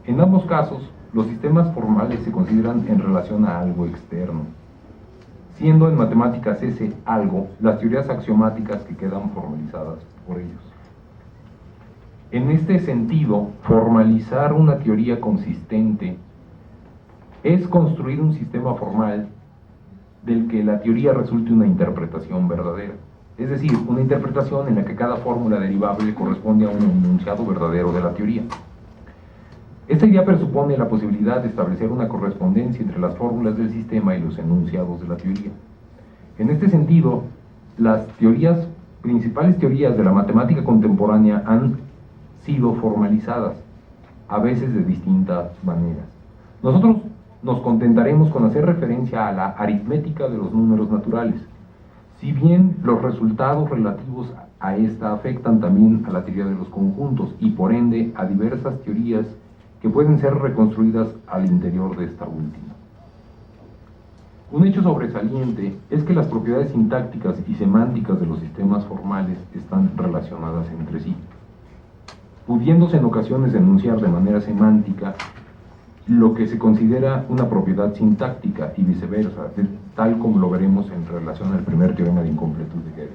En ambos casos, los sistemas formales se consideran en relación a algo externo, siendo en matemáticas ese algo las teorías axiomáticas que quedan formalizadas por ellos. En este sentido, formalizar una teoría consistente es construir un sistema formal del que la teoría resulte una interpretación verdadera, es decir, una interpretación en la que cada fórmula derivable corresponde a un enunciado verdadero de la teoría. Esta idea presupone la posibilidad de establecer una correspondencia entre las fórmulas del sistema y los enunciados de la teoría. En este sentido, las principales teorías de la matemática contemporánea han sido formalizadas, a veces de distintas maneras. Nosotros nos contentaremos con hacer referencia a la aritmética de los números naturales, si bien los resultados relativos a esta afectan también a la teoría de los conjuntos y por ende a diversas teorías que pueden ser reconstruidas al interior de esta última. Un hecho sobresaliente es que las propiedades sintácticas y semánticas de los sistemas formales están relacionadas entre sí, pudiéndose en ocasiones enunciar de manera semántica lo que se considera una propiedad sintáctica y viceversa, tal como lo veremos en relación al primer teorema de incompletud de Gödel.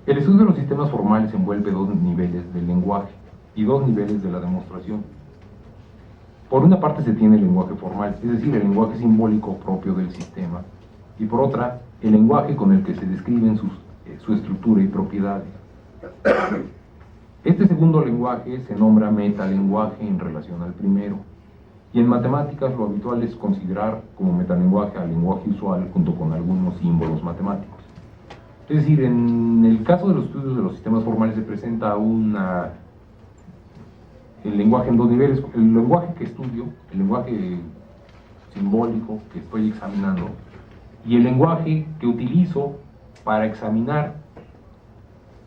El estudio de los sistemas formales envuelve dos niveles del lenguaje y dos niveles de la demostración. Por una parte se tiene el lenguaje formal, es decir, el lenguaje simbólico propio del sistema, y por otra, el lenguaje con el que se describen su estructura y propiedades. Este segundo lenguaje se nombra metalenguaje en relación al primero, y en matemáticas lo habitual es considerar como metalenguaje al lenguaje usual junto con algunos símbolos matemáticos. Es decir, en el caso de los estudios de los sistemas formales se presenta el lenguaje en dos niveles, el lenguaje que estudio, el lenguaje simbólico que estoy examinando, y el lenguaje que utilizo para examinar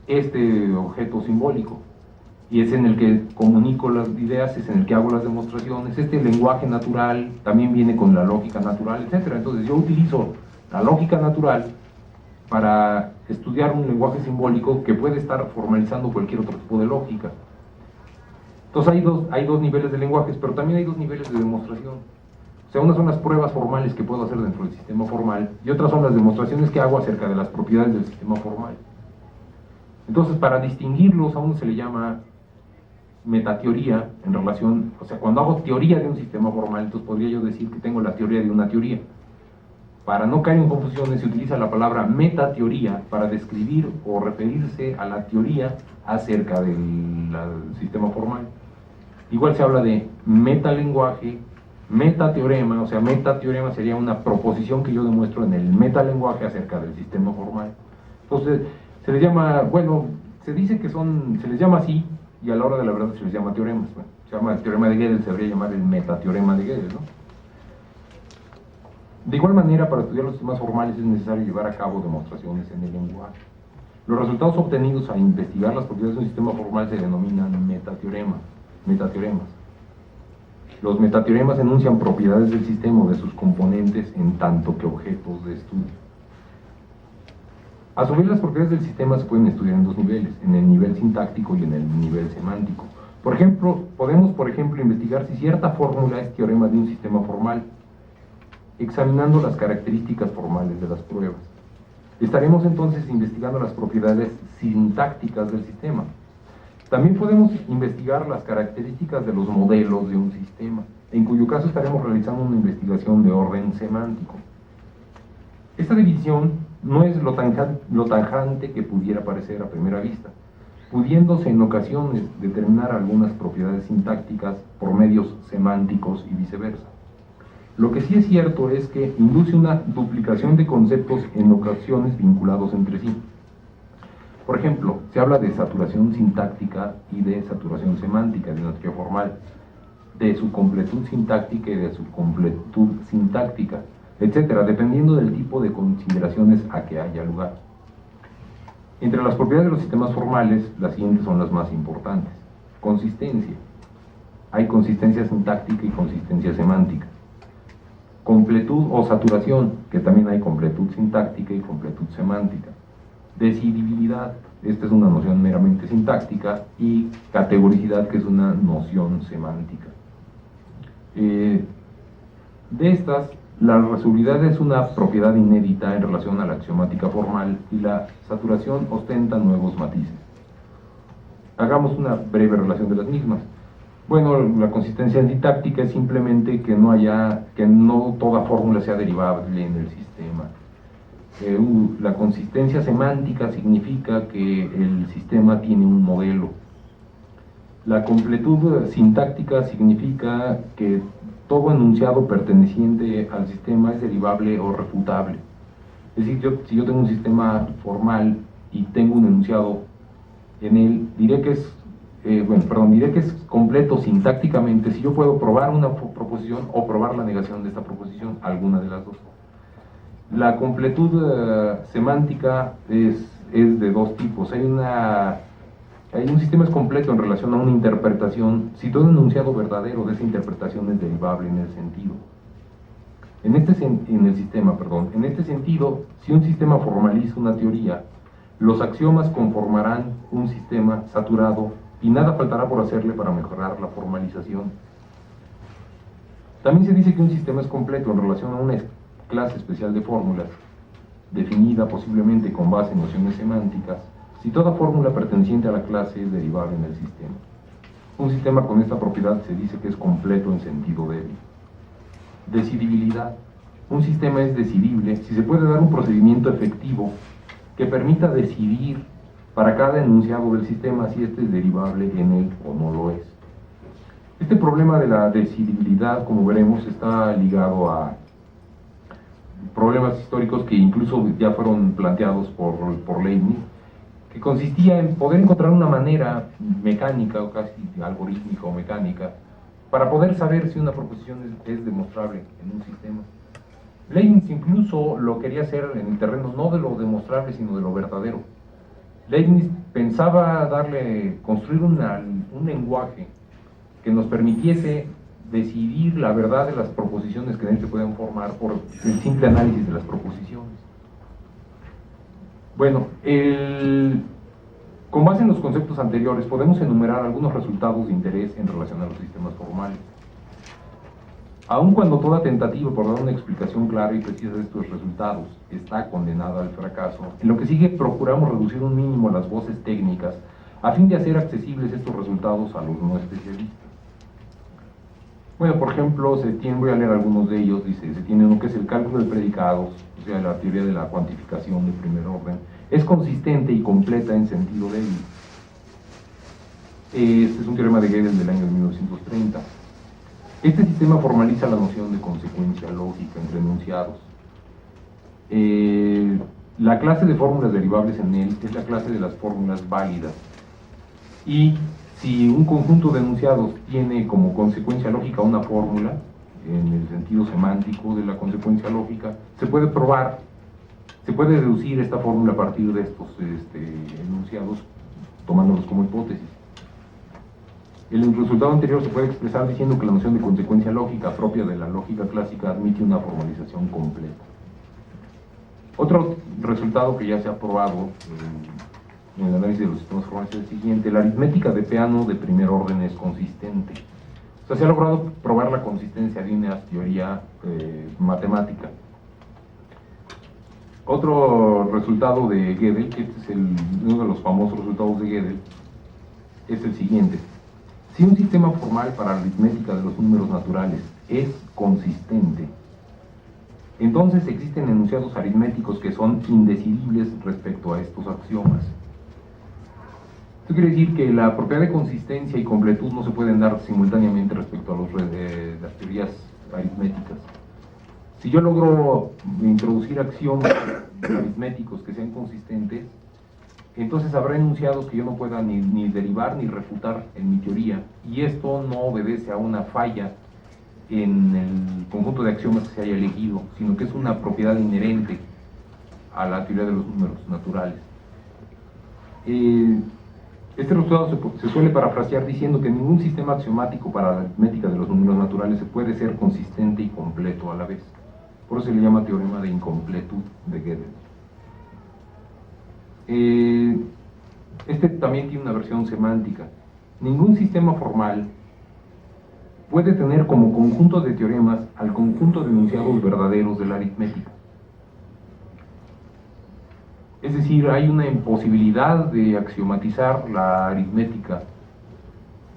este objeto simbólico, y es en el que comunico las ideas, es en el que hago las demostraciones. Este lenguaje natural también viene con la lógica natural, etc. Entonces yo utilizo la lógica natural para estudiar un lenguaje simbólico que puede estar formalizando cualquier otro tipo de lógica. Entonces hay dos niveles de lenguajes, pero también hay dos niveles de demostración. O sea, unas son las pruebas formales que puedo hacer dentro del sistema formal, y otras son las demostraciones que hago acerca de las propiedades del sistema formal. Entonces, para distinguirlos, a uno se le llama metateoría en relación, o sea, cuando hago teoría de un sistema formal, entonces podría yo decir que tengo la teoría de una teoría. Para no caer en confusiones, se utiliza la palabra metateoría para describir o referirse a la teoría acerca del sistema formal. Igual se habla de metalenguaje, metateorema, o sea, metateorema sería una proposición que yo demuestro en el metalenguaje acerca del sistema formal. Entonces, se les llama, bueno, se dice que se les llama así, y a la hora de la verdad se les llama teoremas. Bueno, se llama el teorema de Gödel, se debería llamar el metateorema de Gödel, ¿no? De igual manera, para estudiar los sistemas formales es necesario llevar a cabo demostraciones en el lenguaje. Los resultados obtenidos al investigar las propiedades de un sistema formal se denominan metateoremas. Los metateoremas enuncian propiedades del sistema o de sus componentes en tanto que objetos de estudio. A su vez, las propiedades del sistema se pueden estudiar en dos niveles, en el nivel sintáctico y en el nivel semántico. Podemos, por ejemplo, investigar si cierta fórmula es teorema de un sistema formal, examinando las características formales de las pruebas. Estaremos entonces investigando las propiedades sintácticas del sistema. También podemos investigar las características de los modelos de un sistema, en cuyo caso estaremos realizando una investigación de orden semántico. Esta división no es lo tajante que pudiera parecer a primera vista, pudiéndose en ocasiones determinar algunas propiedades sintácticas por medios semánticos y viceversa. Lo que sí es cierto es que induce una duplicación de conceptos en ocasiones vinculados entre sí. Por ejemplo, se habla de saturación sintáctica y de saturación semántica de una teoría formal, de su completud sintáctica y de su completud sintáctica, etcétera, dependiendo del tipo de consideraciones a que haya lugar. Entre las propiedades de los sistemas formales, las siguientes son las más importantes. Consistencia. Hay consistencia sintáctica y consistencia semántica. Completud o saturación, que también hay completud sintáctica y completud semántica. Decidibilidad, esta es una noción meramente sintáctica, y categoricidad, que es una noción semántica. De estas, la resolubilidad es una propiedad inédita en relación a la axiomática formal y la saturación ostenta nuevos matices. Hagamos una breve relación de las mismas. Bueno, la consistencia sintáctica es simplemente que no toda fórmula sea derivable en el sistema. La consistencia semántica significa que el sistema tiene un modelo. La completud sintáctica significa que todo enunciado perteneciente al sistema es derivable o refutable. Es decir, si yo tengo un sistema formal y tengo un enunciado en él, diré que es completo sintácticamente si yo puedo probar una proposición o probar la negación de esta proposición, alguna de las dos. La completud semántica es de dos tipos. Hay un sistema es completo en relación a una interpretación si todo enunciado verdadero de esa interpretación es derivable en el sentido. En este sentido, si un sistema formaliza una teoría, los axiomas conformarán un sistema saturado y nada faltará por hacerle para mejorar la formalización. También se dice que un sistema es completo en relación a una clase especial de fórmulas, definida posiblemente con base en nociones semánticas, si toda fórmula perteneciente a la clase es derivable en el sistema. Un sistema con esta propiedad se dice que es completo en sentido débil. Decidibilidad. Un sistema es decidible si se puede dar un procedimiento efectivo que permita decidir para cada enunciado del sistema si éste es derivable en él o no lo es. Este problema de la decidibilidad, como veremos, está ligado a problemas históricos que incluso ya fueron planteados por Leibniz, que consistía en poder encontrar una manera mecánica o casi algorítmica o mecánica para poder saber si una proposición es demostrable en un sistema. Leibniz incluso lo quería hacer en el terreno no de lo demostrable sino de lo verdadero. Leibniz pensaba construir un lenguaje que nos permitiese decidir la verdad de las proposiciones que en él se pueden formar por el simple análisis de las proposiciones. Bueno, con base en los conceptos anteriores podemos enumerar algunos resultados de interés en relación a los sistemas formales. Aun cuando toda tentativa por dar una explicación clara y precisa de estos resultados está condenada al fracaso, en lo que sigue procuramos reducir un mínimo las voces técnicas a fin de hacer accesibles estos resultados a los no especialistas. Bueno, por ejemplo, voy a leer algunos de ellos. Dice, se tiene uno que es el cálculo de predicados, o sea, la teoría de la cuantificación de primer orden. Es consistente y completa en sentido débil. Este es un teorema de Gödel del año 1930. Este sistema formaliza la noción de consecuencia lógica entre enunciados. La clase de fórmulas derivables en él es la clase de las fórmulas válidas. Y si un conjunto de enunciados tiene como consecuencia lógica una fórmula, en el sentido semántico de la consecuencia lógica, se puede deducir esta fórmula a partir de estos enunciados, tomándolos como hipótesis. El resultado anterior se puede expresar diciendo que la noción de consecuencia lógica propia de la lógica clásica admite una formalización completa. Otro resultado que ya se ha probado en el análisis de los sistemas formales es el siguiente: la aritmética de Peano de primer orden es consistente. O sea, se ha logrado probar la consistencia de una teoría matemática. Otro resultado de Gödel, que este es uno de los famosos resultados de Gödel, es el siguiente. Si un sistema formal para la aritmética de los números naturales es consistente, entonces existen enunciados aritméticos que son indecidibles respecto a estos axiomas. Esto quiere decir que la propiedad de consistencia y completud no se pueden dar simultáneamente respecto a las teorías aritméticas. Si yo logro introducir axiomas aritméticos que sean consistentes, entonces habrá enunciados que yo no pueda ni derivar ni refutar en mi teoría, y esto no obedece a una falla en el conjunto de axiomas que se haya elegido, sino que es una propiedad inherente a la teoría de los números naturales. Este resultado se suele parafrasear diciendo que ningún sistema axiomático para la aritmética de los números naturales se puede ser consistente y completo a la vez. Por eso se le llama teorema de incompletud de Gödel. Este también tiene una versión semántica. Ningún sistema formal puede tener como conjunto de teoremas al conjunto de enunciados verdaderos de la aritmética. Es decir, hay una imposibilidad de axiomatizar la aritmética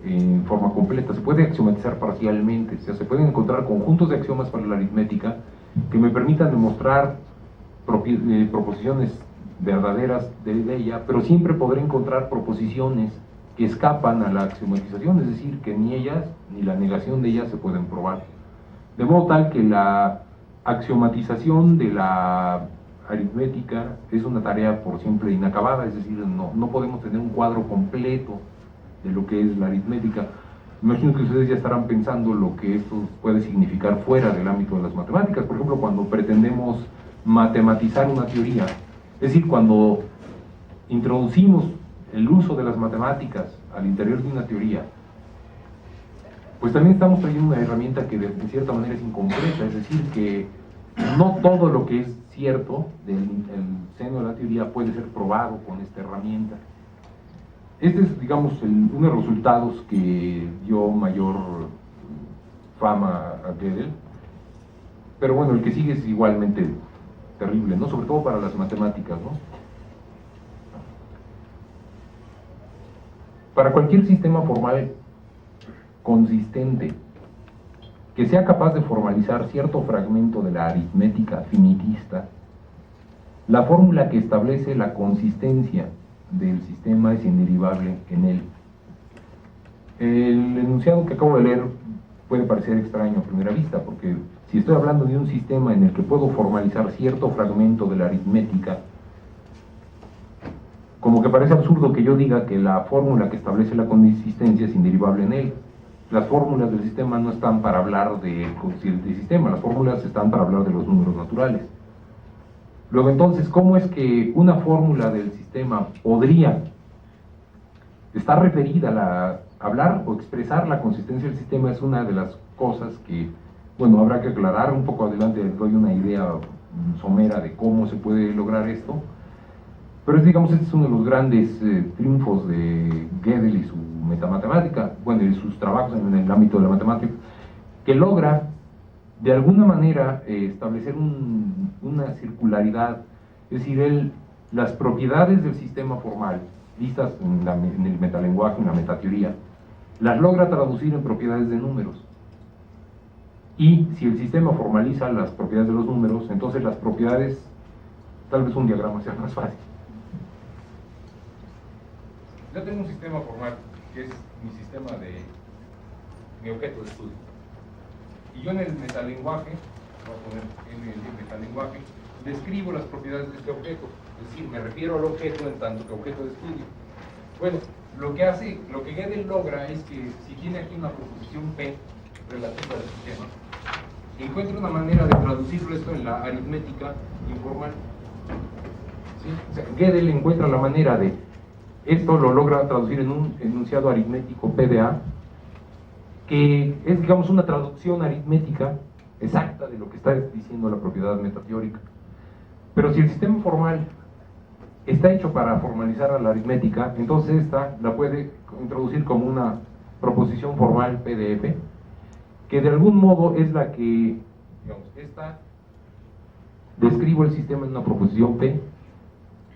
en forma completa. Se puede axiomatizar parcialmente, o sea, se pueden encontrar conjuntos de axiomas para la aritmética que me permitan demostrar proposiciones verdaderas de ella, pero siempre podré encontrar proposiciones que escapan a la axiomatización, es decir, que ni ellas ni la negación de ellas se pueden probar. De modo tal que la axiomatización de la aritmética es una tarea por siempre inacabada, es decir, no podemos tener un cuadro completo de lo que es la aritmética. Imagino que ustedes ya estarán pensando lo que esto puede significar fuera del ámbito de las matemáticas. Por ejemplo, cuando pretendemos matematizar una teoría, es decir, cuando introducimos el uso de las matemáticas al interior de una teoría, pues también estamos trayendo una herramienta que de cierta manera es incompleta, es decir, que no todo lo que es cierto del seno de la teoría puede ser probado con esta herramienta. Este es, digamos, uno de los resultados que dio mayor fama a Gödel, pero bueno, el que sigue es igualmente terrible, ¿no? Sobre todo para las matemáticas, ¿no? Para cualquier sistema formal consistente que sea capaz de formalizar cierto fragmento de la aritmética finitista, la fórmula que establece la consistencia del sistema es inderivable en él. El enunciado que acabo de leer puede parecer extraño a primera vista, porque si estoy hablando de un sistema en el que puedo formalizar cierto fragmento de la aritmética, como que parece absurdo que yo diga que la fórmula que establece la consistencia es inderivable en él. Las fórmulas del sistema no están para hablar del sistema, las fórmulas están para hablar de los números naturales. Luego entonces, ¿cómo es que una fórmula del sistema podría estar referida a hablar o expresar la consistencia del sistema? Es una de las cosas que, bueno, habrá que aclarar. Un poco adelante les doy una idea somera de cómo se puede lograr esto, pero digamos, este es uno de los grandes triunfos de Gödel y su metamatemática, bueno, y sus trabajos en el ámbito de la matemática, que logra de alguna manera establecer una circularidad, es decir, las propiedades del sistema formal, vistas en el metalenguaje, en la metateoría, las logra traducir en propiedades de números. Y si el sistema formaliza las propiedades de los números, entonces las propiedades, tal vez un diagrama sea más fácil. Yo tengo un sistema formal, que es mi sistema mi objeto de estudio. Y yo en el metalenguaje, voy a poner en el metalenguaje, describo las propiedades de este objeto, es decir, me refiero al objeto en tanto que objeto de estudio. Bueno, lo que Gödel logra es que si tiene aquí una proposición P relativa al sistema, encuentra una manera de traducirlo esto en la aritmética informal. ¿Sí? O sea, Gödel encuentra la manera de esto, lo logra traducir en un enunciado aritmético PDA, que es, digamos, una traducción aritmética exacta de lo que está diciendo la propiedad metateórica. Pero si el sistema formal está hecho para formalizar a la aritmética, entonces esta la puede introducir como una proposición formal PDF, que de algún modo es la que, digamos, esta, describo el sistema en una proposición P,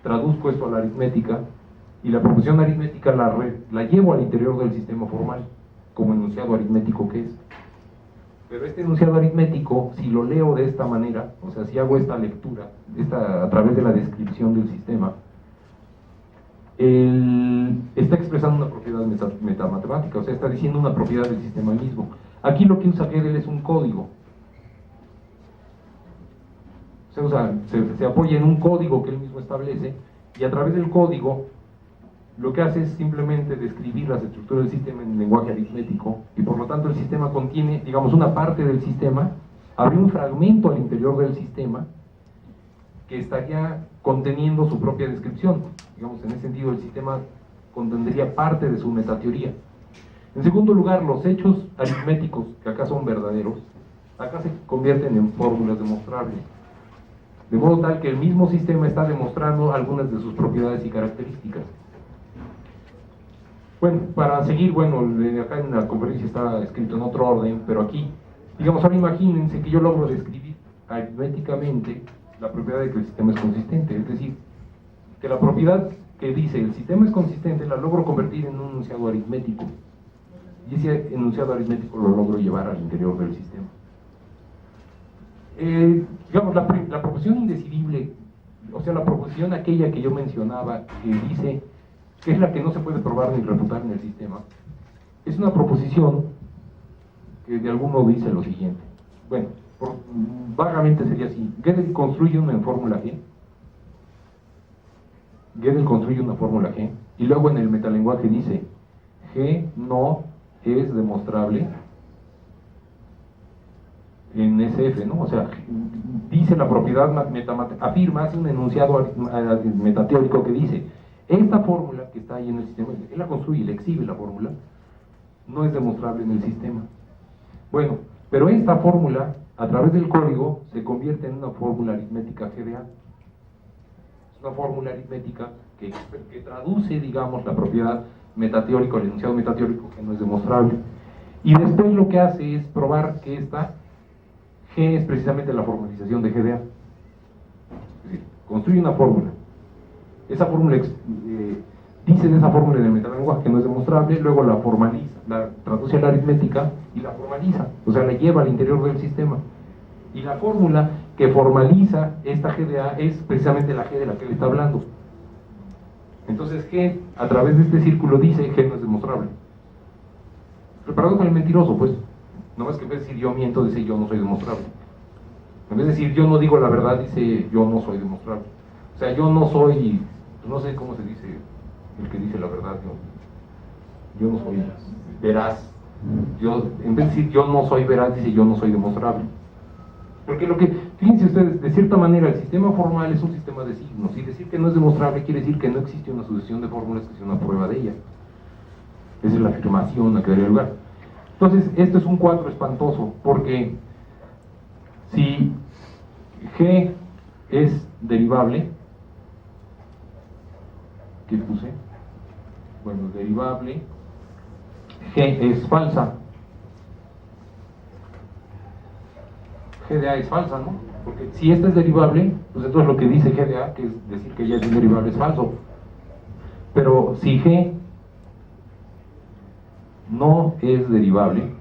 traduzco esto a la aritmética, y la proposición aritmética la llevo al interior del sistema formal, como enunciado aritmético que es. Pero este enunciado aritmético, si lo leo de esta manera, o sea, si hago esta lectura, a través de la descripción del sistema, está expresando una propiedad metamatemática, o sea, está diciendo una propiedad del sistema mismo. Aquí lo que usa Gödel es un código. Se apoya en un código que él mismo establece, y a través del código lo que hace es simplemente describir las estructuras del sistema en lenguaje aritmético, y por lo tanto el sistema contiene, digamos, una parte del sistema, habría un fragmento al interior del sistema que estaría conteniendo su propia descripción. Digamos, en ese sentido el sistema contendría parte de su metateoría. En segundo lugar, los hechos aritméticos, que acá son verdaderos, acá se convierten en fórmulas demostrables, de modo tal que el mismo sistema está demostrando algunas de sus propiedades y características. Bueno, para seguir, bueno, acá en la conferencia está escrito en otro orden, pero aquí, digamos, ahora imagínense que yo logro describir aritméticamente la propiedad de que el sistema es consistente, es decir, que la propiedad que dice el sistema es consistente la logro convertir en un enunciado aritmético, y ese enunciado aritmético lo logro llevar al interior del sistema. Digamos, la proposición indecidible, o sea, la proposición aquella que yo mencionaba, que dice que es la que no se puede probar ni refutar en el sistema, es una proposición que de algún modo dice lo siguiente. Bueno, vagamente sería así: Gödel construye una fórmula G, Gödel construye una fórmula G, y luego en el metalenguaje dice G no es demostrable en SF, ¿no? O sea, dice la propiedad afirma, hace un enunciado metateórico que dice: esta fórmula que está ahí en el sistema, él la construye, le exhibe la fórmula, no es demostrable en el sistema. Bueno, pero esta fórmula, a través del código, se convierte en una fórmula aritmética GDA. Es una fórmula aritmética que traduce, digamos, la propiedad metateórica, el enunciado metateórico, que no es demostrable. Y después lo que hace es probar que esta G es precisamente la formalización de GDA. Es decir, construye una fórmula. Esa fórmula dice de esa fórmula en el metalenguaje que no es demostrable, luego la formaliza, la traduce a la aritmética y la formaliza, o sea, la lleva al interior del sistema. Y la fórmula que formaliza esta GDA es precisamente la G de la que él está hablando. Entonces G, a través de este círculo, dice G no es demostrable. El paradoja del mentiroso, pues. No más que en vez de decir yo miento, dice yo no soy demostrable. En vez de decir yo no digo la verdad, dice yo no soy demostrable. O sea, yo no soy, no sé cómo se dice el que dice la verdad, yo no soy veraz. En vez de decir yo no soy veraz, dice yo no soy demostrable. Porque fíjense ustedes, de cierta manera el sistema formal es un sistema de signos, y decir que no es demostrable quiere decir que no existe una sucesión de fórmulas que sea una prueba de ella. Esa es la afirmación a que daría lugar. Entonces, esto es un cuadro espantoso, porque si G es derivable, ¿qué puse? Bueno, derivable, G es falsa. GDA es falsa, ¿no? Porque si esta es derivable, pues entonces lo que dice GDA, que es decir que ya es un derivable, es falso. Pero si G no es derivable,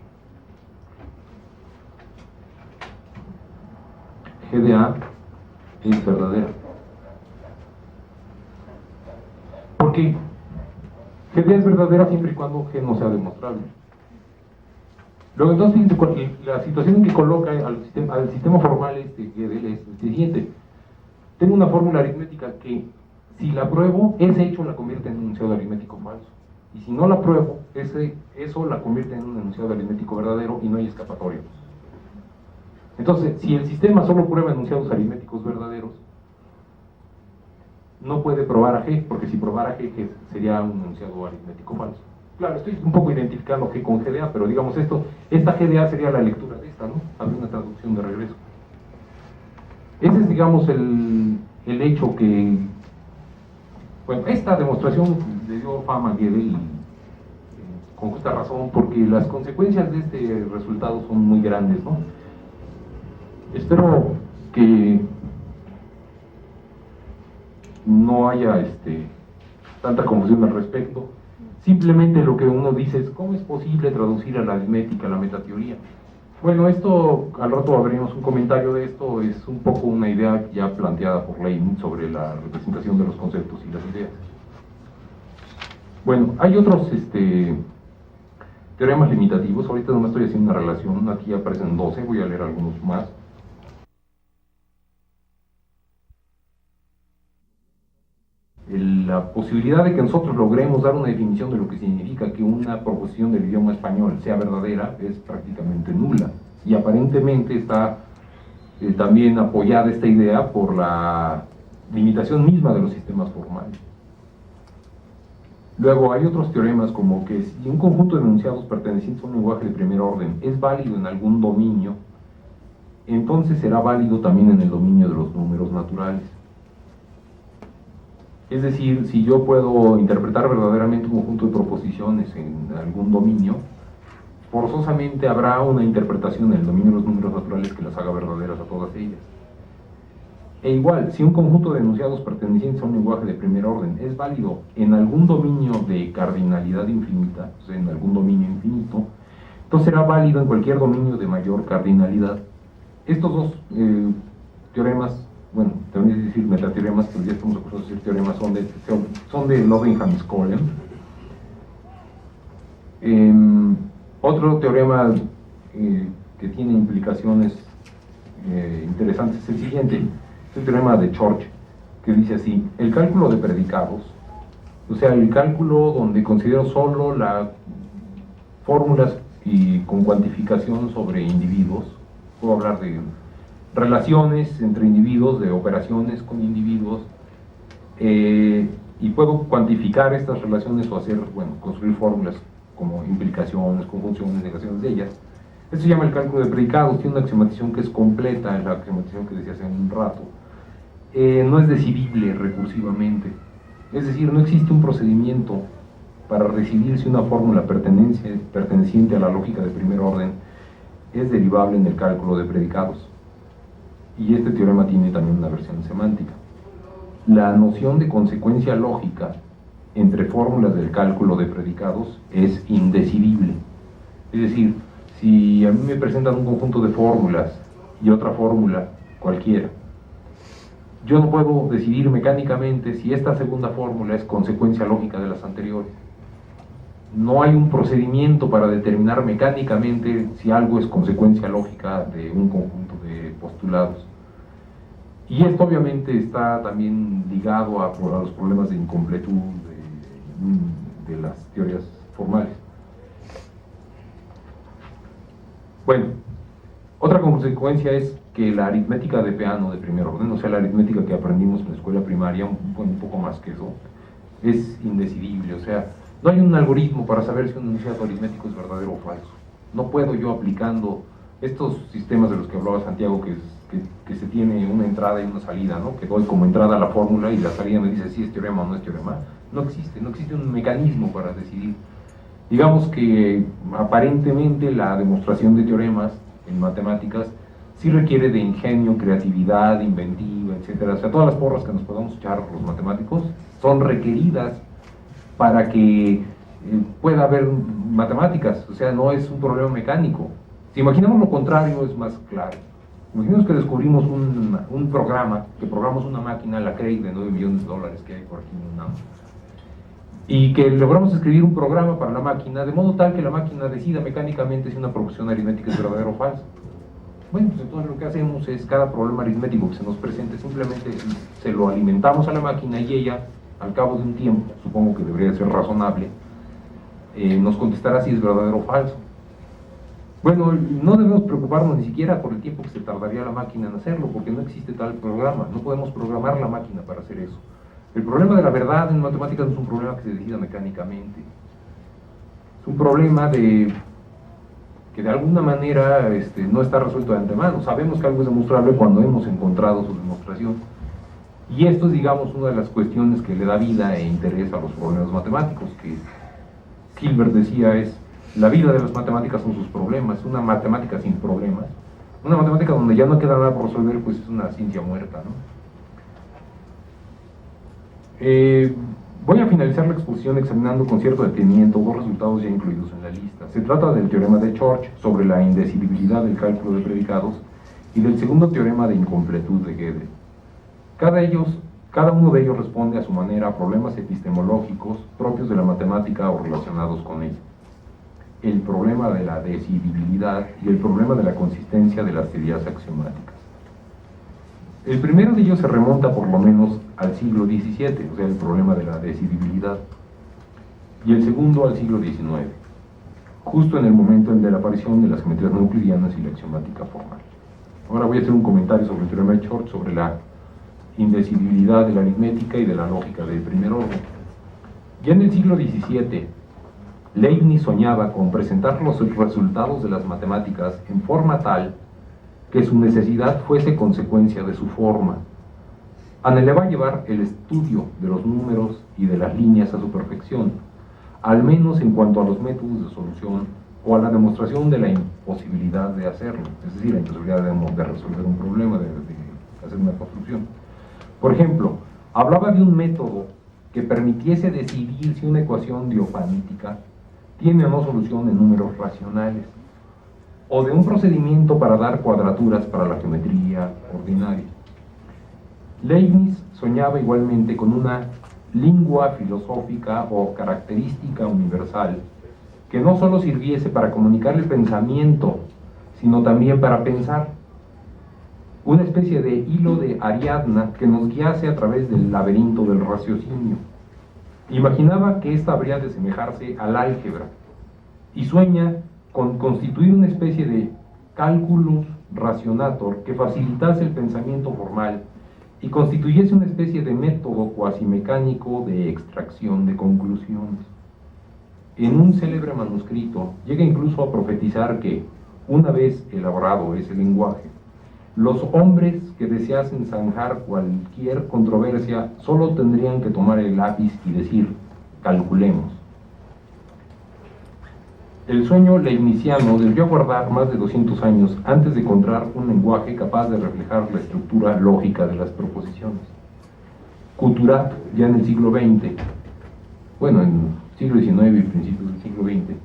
GDA es verdadera. Porque GDA es verdadera siempre y cuando G no sea demostrable. Luego entonces fíjense, la situación en que coloca al sistema formal Gödel es el siguiente: tengo una fórmula aritmética que, si la pruebo, ese hecho la convierte en un enunciado aritmético falso, y si no la pruebo, eso la convierte en un enunciado aritmético verdadero, y no hay escapatoria. Entonces, si el sistema solo prueba enunciados aritméticos verdaderos, no puede probar a G, porque si probara G sería un enunciado aritmético falso. Claro, estoy un poco identificando G con GDA, pero digamos esta GDA sería la lectura de esta, ¿no? Habría una traducción de regreso. Ese es, digamos, el hecho que... Bueno, esta demostración le dio fama a Gödel, con justa razón, porque las consecuencias de este resultado son muy grandes, ¿no? Espero que no haya tanta confusión al respecto. Simplemente lo que uno dice es, ¿cómo es posible traducir a la aritmética la metateoría? Bueno, esto, al rato abriremos un comentario de esto, es un poco una idea ya planteada por Leibniz sobre la representación de los conceptos y las ideas. Bueno, hay otros teoremas limitativos, ahorita no me estoy haciendo una relación, aquí aparecen 12, voy a leer algunos más. La posibilidad de que nosotros logremos dar una definición de lo que significa que una proposición del idioma español sea verdadera es prácticamente nula, y aparentemente está también apoyada esta idea por la limitación misma de los sistemas formales. Luego hay otros teoremas como que si un conjunto de enunciados pertenecientes a un lenguaje de primer orden es válido en algún dominio, entonces será válido también en el dominio de los números naturales. Es decir, si yo puedo interpretar verdaderamente un conjunto de proposiciones en algún dominio, forzosamente habrá una interpretación en el dominio de los números naturales que las haga verdaderas a todas ellas. E igual, si un conjunto de enunciados pertenecientes a un lenguaje de primer orden es válido en algún dominio de cardinalidad infinita, o sea, en algún dominio infinito, entonces será válido en cualquier dominio de mayor cardinalidad. Estos dos teoremas, bueno, también es decir metateoremas, pero ya estamos acostumbrados a decir teoremas, son de Lovenham-Skolem. Otro teorema que tiene implicaciones interesantes es el siguiente, es el teorema de Church, que dice así: el cálculo de predicados, o sea, el cálculo donde considero solo las fórmulas y con cuantificación sobre individuos, puedo hablar de relaciones entre individuos, de operaciones con individuos, y puedo cuantificar estas relaciones o hacer, bueno, construir fórmulas como implicaciones, conjunciones, negaciones de ellas. Esto se llama el cálculo de predicados, tiene una axiomatización que es completa, es la axiomatización que decía hace un rato. No es decidible recursivamente, es decir, no existe un procedimiento para decidir si una fórmula perteneciente a la lógica de primer orden es derivable en el cálculo de predicados. Y este teorema tiene también una versión semántica. La noción de consecuencia lógica entre fórmulas del cálculo de predicados es indecidible. Es decir, si a mí me presentan un conjunto de fórmulas y otra fórmula cualquiera, yo no puedo decidir mecánicamente si esta segunda fórmula es consecuencia lógica de las anteriores. No hay un procedimiento para determinar mecánicamente si algo es consecuencia lógica de un conjunto de postulados. Y esto obviamente está también ligado a los problemas de incompletud de las teorías formales. Bueno, otra consecuencia es que la aritmética de Peano de primer orden, o sea, la aritmética que aprendimos en la escuela primaria, un poco más que eso, es indecidible. O sea, no hay un algoritmo para saber si un enunciado aritmético es verdadero o falso. No puedo yo, aplicando estos sistemas de los que hablaba Santiago, que se tiene una entrada y una salida, ¿no? Que doy como entrada la fórmula y la salida me dice si es teorema o no es teorema. No existe un mecanismo para decidir. Digamos que aparentemente la demostración de teoremas en matemáticas sí requiere de ingenio, creatividad, inventiva, etc. O sea, todas las porras que nos podamos echar los matemáticos son requeridas para que pueda haber matemáticas. O sea, no es un problema mecánico. Si imaginamos lo contrario, es más claro. Imaginemos que descubrimos un programa, que programamos una máquina, la Cray de $9 millones que hay por aquí en UNAM, y que logramos escribir un programa para la máquina, de modo tal que la máquina decida mecánicamente si una proposición aritmética es verdadera o falsa. Bueno, pues entonces lo que hacemos es, cada problema aritmético que se nos presente, simplemente se lo alimentamos a la máquina y ella, al cabo de un tiempo, supongo que debería ser razonable, nos contestará si es verdadero o falso. Bueno, no debemos preocuparnos ni siquiera por el tiempo que se tardaría la máquina en hacerlo, porque no existe tal programa, no podemos programar la máquina para hacer eso. El problema de la verdad en matemáticas no es un problema que se decida mecánicamente, es un problema que de alguna manera no está resuelto de antemano. Sabemos que algo es demostrable cuando hemos encontrado su demostración, y esto es, digamos, una de las cuestiones que le da vida e interés a los problemas matemáticos, que Hilbert decía es: la vida de las matemáticas son sus problemas. Una matemática sin problemas, una matemática donde ya no queda nada por resolver, pues es una ciencia muerta, ¿no? Voy a finalizar la exposición examinando con cierto detenimiento dos resultados ya incluidos en la lista. Se trata del teorema de Church sobre la indecidibilidad del cálculo de predicados y del segundo teorema de incompletud de Gödel. Cada uno de ellos responde a su manera a problemas epistemológicos propios de la matemática o relacionados con ella. El problema de la decidibilidad y el problema de la consistencia de las teorías axiomáticas. El primero de ellos se remonta por lo menos al siglo XVII, o sea, el problema de la decidibilidad, y el segundo al siglo XIX, justo en el momento de la aparición de las geometrías no euclidianas y la axiomática formal. Ahora voy a hacer un comentario sobre el teorema de Church, sobre la indecidibilidad de la aritmética y de la lógica de primer orden. Ya en el siglo XVII, Leibniz soñaba con presentar los resultados de las matemáticas en forma tal que su necesidad fuese consecuencia de su forma. Anhelaba llevar el estudio de los números y de las líneas a su perfección, al menos en cuanto a los métodos de solución o a la demostración de la imposibilidad de hacerlo, es decir, la imposibilidad de resolver un problema, de hacer una construcción. Por ejemplo, hablaba de un método que permitiese decidir si una ecuación diofantítica tiene o no solución en números racionales, o de un procedimiento para dar cuadraturas para la geometría ordinaria. Leibniz soñaba igualmente con una lingua filosófica o característica universal que no solo sirviese para comunicar el pensamiento, sino también para pensar. Una especie de hilo de Ariadna que nos guiase a través del laberinto del raciocinio. Imaginaba que ésta habría de semejarse al álgebra y sueña con constituir una especie de cálculus rationator que facilitase el pensamiento formal y constituyese una especie de método cuasi mecánico de extracción de conclusiones. En un célebre manuscrito llega incluso a profetizar que, una vez elaborado ese lenguaje, los hombres que deseasen zanjar cualquier controversia solo tendrían que tomar el lápiz y decir, calculemos. El sueño leibniziano debió aguardar más de 200 años antes de encontrar un lenguaje capaz de reflejar la estructura lógica de las proposiciones. Couturat, ya en el siglo XX, bueno, en el siglo XIX y principios del siglo XX,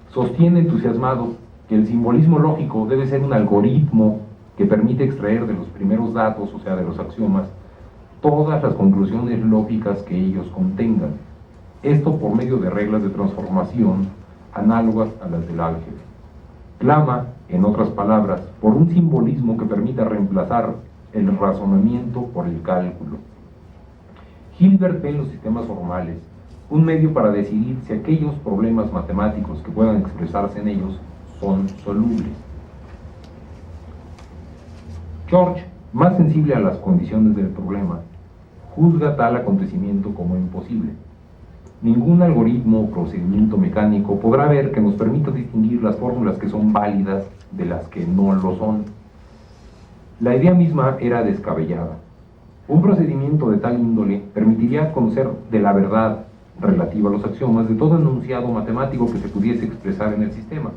sostiene entusiasmado que el simbolismo lógico debe ser un algoritmo que permite extraer de los primeros datos, o sea, de los axiomas, todas las conclusiones lógicas que ellos contengan. Esto por medio de reglas de transformación análogas a las del álgebra. Clama, en otras palabras, por un simbolismo que permita reemplazar el razonamiento por el cálculo. Hilbert ve en los sistemas formales un medio para decidir si aquellos problemas matemáticos que puedan expresarse en ellos son solubles. George, más sensible a las condiciones del problema, juzga tal acontecimiento como imposible. Ningún algoritmo o procedimiento mecánico podrá ver que nos permita distinguir las fórmulas que son válidas de las que no lo son. La idea misma era descabellada. Un procedimiento de tal índole permitiría conocer de la verdad relativa a los axiomas de todo enunciado matemático que se pudiese expresar en el sistema.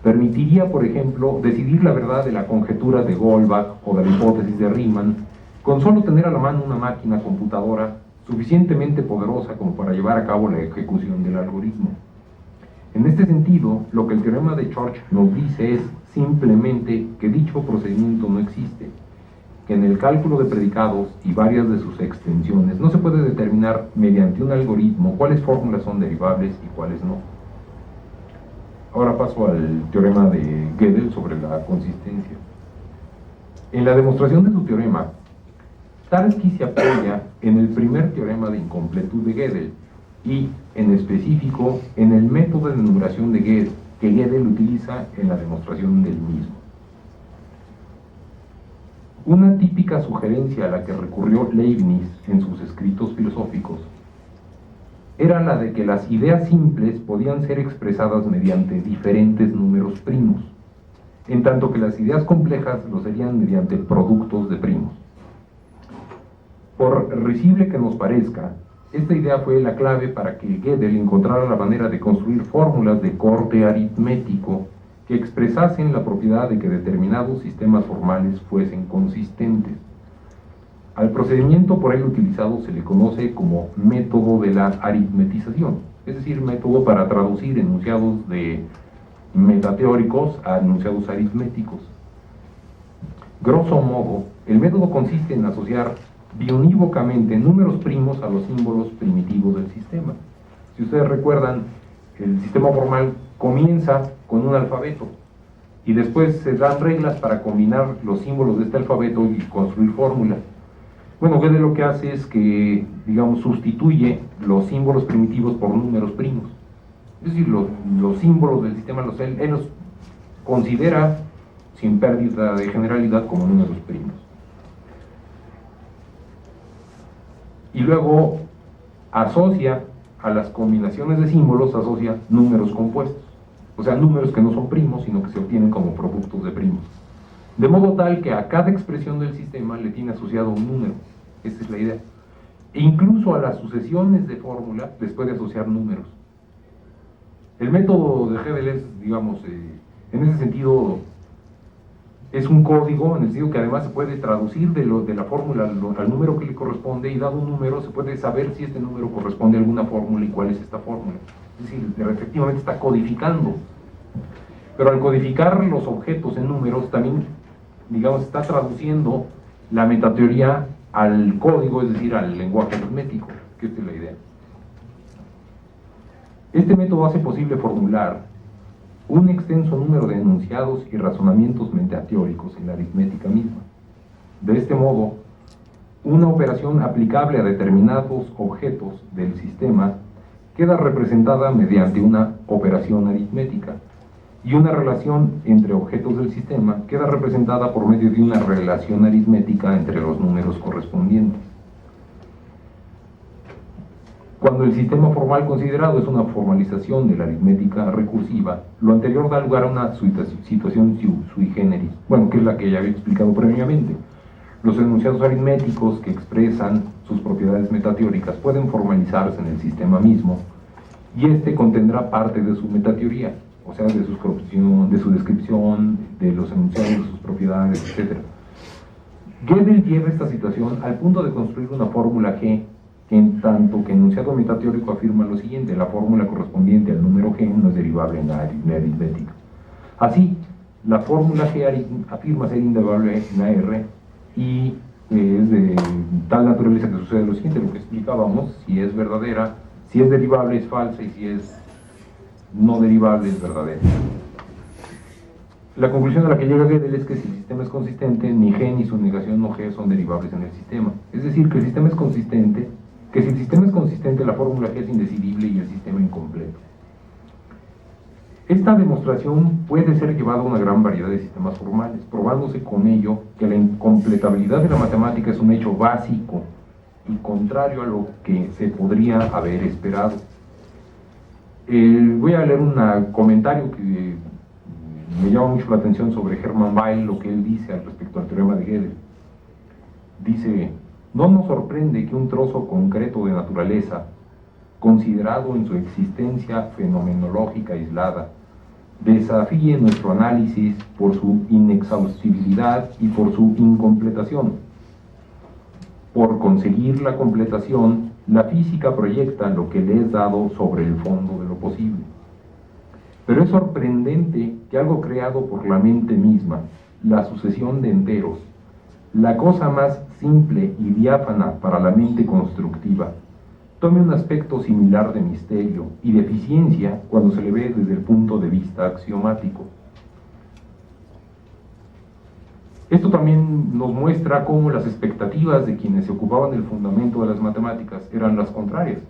Permitiría, por ejemplo, decidir la verdad de la conjetura de Goldbach o de la hipótesis de Riemann con solo tener a la mano una máquina computadora suficientemente poderosa como para llevar a cabo la ejecución del algoritmo. En este sentido, lo que el teorema de Church nos dice es simplemente que dicho procedimiento no existe, que en el cálculo de predicados y varias de sus extensiones no se puede determinar mediante un algoritmo cuáles fórmulas son derivables y cuáles no. Ahora paso al teorema de Gödel sobre la consistencia. En la demostración de su teorema, Tarski se apoya en el primer teorema de incompletud de Gödel y, en específico, en el método de numeración de Gödel que Gödel utiliza en la demostración del mismo. Una típica sugerencia a la que recurrió Leibniz en sus escritos filosóficos era la de que las ideas simples podían ser expresadas mediante diferentes números primos, en tanto que las ideas complejas lo serían mediante productos de primos. Por risible que nos parezca, esta idea fue la clave para que Gödel encontrara la manera de construir fórmulas de corte aritmético que expresasen la propiedad de que determinados sistemas formales fuesen consistentes. Al procedimiento por ello utilizado se le conoce como método de la aritmetización, es decir, método para traducir enunciados de metateóricos a enunciados aritméticos. Grosso modo, el método consiste en asociar biunívocamente números primos a los símbolos primitivos del sistema. Si ustedes recuerdan, el sistema formal comienza con un alfabeto y después se dan reglas para combinar los símbolos de este alfabeto y construir fórmulas. Bueno, Gödel lo que hace es que, digamos, sustituye los símbolos primitivos por números primos. Es decir, los símbolos del sistema, él los considera, sin pérdida de generalidad, como números primos. Y luego asocia a las combinaciones de símbolos, asocia números compuestos. O sea, números que no son primos, sino que se obtienen como productos de primos. De modo tal que a cada expresión del sistema le tiene asociado un número. Esa es la idea. E incluso a las sucesiones de fórmula les puede asociar números. El método de Gödel es, digamos, en ese sentido, es un código, en el sentido que además se puede traducir de la fórmula al número que le corresponde, y dado un número se puede saber si este número corresponde a alguna fórmula y cuál es esta fórmula. Es decir, efectivamente está codificando. Pero al codificar los objetos en números, también, digamos, está traduciendo la metateoría al código, es decir, al lenguaje aritmético, que esta es la idea. Este método hace posible formular un extenso número de enunciados y razonamientos metateóricos en la aritmética misma. De este modo, una operación aplicable a determinados objetos del sistema queda representada mediante una operación aritmética, y una relación entre objetos del sistema queda representada por medio de una relación aritmética entre los números correspondientes. Cuando el sistema formal considerado es una formalización de la aritmética recursiva, lo anterior da lugar a una situación sui generis, bueno, que es la que ya había explicado previamente. Los enunciados aritméticos que expresan sus propiedades metateóricas pueden formalizarse en el sistema mismo, y este contendrá parte de su metateoría, o sea, de su descripción, de los enunciados, de sus propiedades, etc. Gödel lleva esta situación al punto de construir una fórmula G, que en tanto que enunciado metateórico afirma lo siguiente: la fórmula correspondiente al número G no es derivable en la aritmética. Así, la fórmula G afirma ser inderivable en la R, y es de tal naturaleza que sucede lo siguiente, lo que explicábamos: si es verdadera, si es derivable es falsa, y si es no derivable es verdadera. La conclusión a la que llega Gödel es que si el sistema es consistente, ni G ni su negación no G son derivables en el sistema. Es decir, que el sistema es consistente, que si el sistema es consistente, la fórmula G es indecidible y el sistema incompleto. Esta demostración puede ser llevada a una gran variedad de sistemas formales, probándose con ello que la incompletabilidad de la matemática es un hecho básico y contrario a lo que se podría haber esperado. Voy a leer un comentario que me llama mucho la atención sobre Hermann Weyl, lo que él dice al respecto al teorema de Gödel. Dice: no nos sorprende que un trozo concreto de naturaleza, considerado en su existencia fenomenológica aislada, desafíe nuestro análisis por su inexhaustibilidad y por su incompletación. Por conseguir la completación, la física proyecta lo que le es dado sobre el fondo de lo posible. Pero es sorprendente que algo creado por la mente misma, la sucesión de enteros, la cosa más simple y diáfana para la mente constructiva, tome un aspecto similar de misterio y de eficiencia cuando se le ve desde el punto de vista axiomático. Esto también nos muestra cómo las expectativas de quienes se ocupaban del fundamento de las matemáticas eran las contrarias.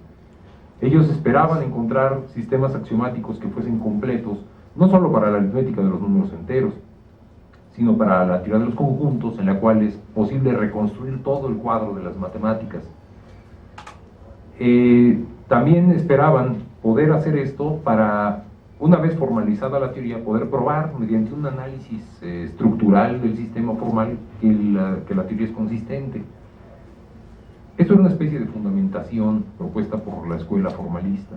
Ellos esperaban encontrar sistemas axiomáticos que fuesen completos, no solo para la aritmética de los números enteros, sino para la teoría de los conjuntos, en la cual es posible reconstruir todo el cuadro de las matemáticas. También esperaban poder hacer esto para, una vez formalizada la teoría, poder probar mediante un análisis estructural del sistema formal que la teoría es consistente. Esto era una especie de fundamentación propuesta por la escuela formalista.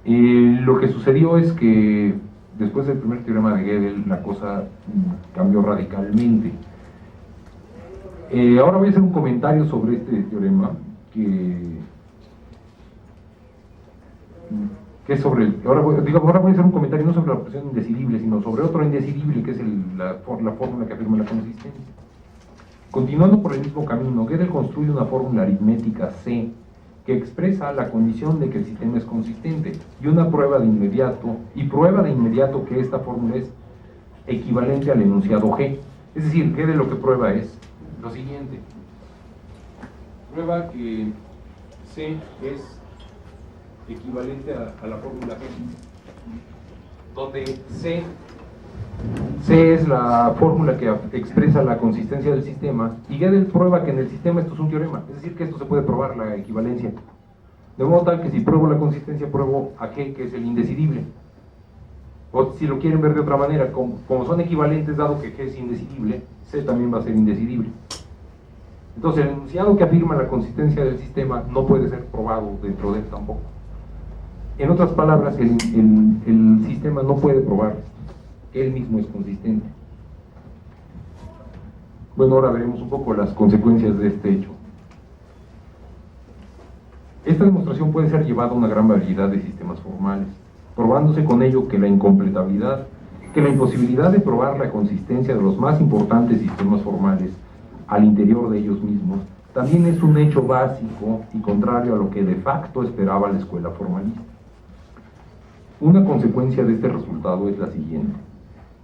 Lo que sucedió es que después del primer teorema de Gödel la cosa cambió radicalmente. Ahora voy a hacer un comentario sobre este teorema que es sobre ahora voy a hacer un comentario no sobre la operación indecidible, sino sobre otro indecidible, que es la fórmula que afirma la consistencia. Continuando por el mismo camino, Gödel construye una fórmula aritmética C que expresa la condición de que el sistema es consistente y prueba de inmediato que esta fórmula es equivalente al enunciado G. Es decir, Gödel lo que prueba es lo siguiente: prueba que C es equivalente a la fórmula G, donde C es la fórmula que expresa la consistencia del sistema, y Gödel prueba que en el sistema esto es un teorema, es decir, que esto se puede probar, la equivalencia, de modo tal que si pruebo la consistencia, pruebo a G, que es el indecidible. O si lo quieren ver de otra manera, como son equivalentes, dado que G es indecidible, C también va a ser indecidible. Entonces el enunciado que afirma la consistencia del sistema no puede ser probado dentro de él tampoco. En otras palabras, el sistema no puede probar que él mismo es consistente. Bueno, ahora veremos un poco las consecuencias de este hecho. Esta demostración puede ser llevada a una gran variedad de sistemas formales, probándose con ello que la imposibilidad de probar la consistencia de los más importantes sistemas formales al interior de ellos mismos también es un hecho básico y contrario a lo que de facto esperaba la escuela formalista. Una consecuencia de este resultado es la siguiente: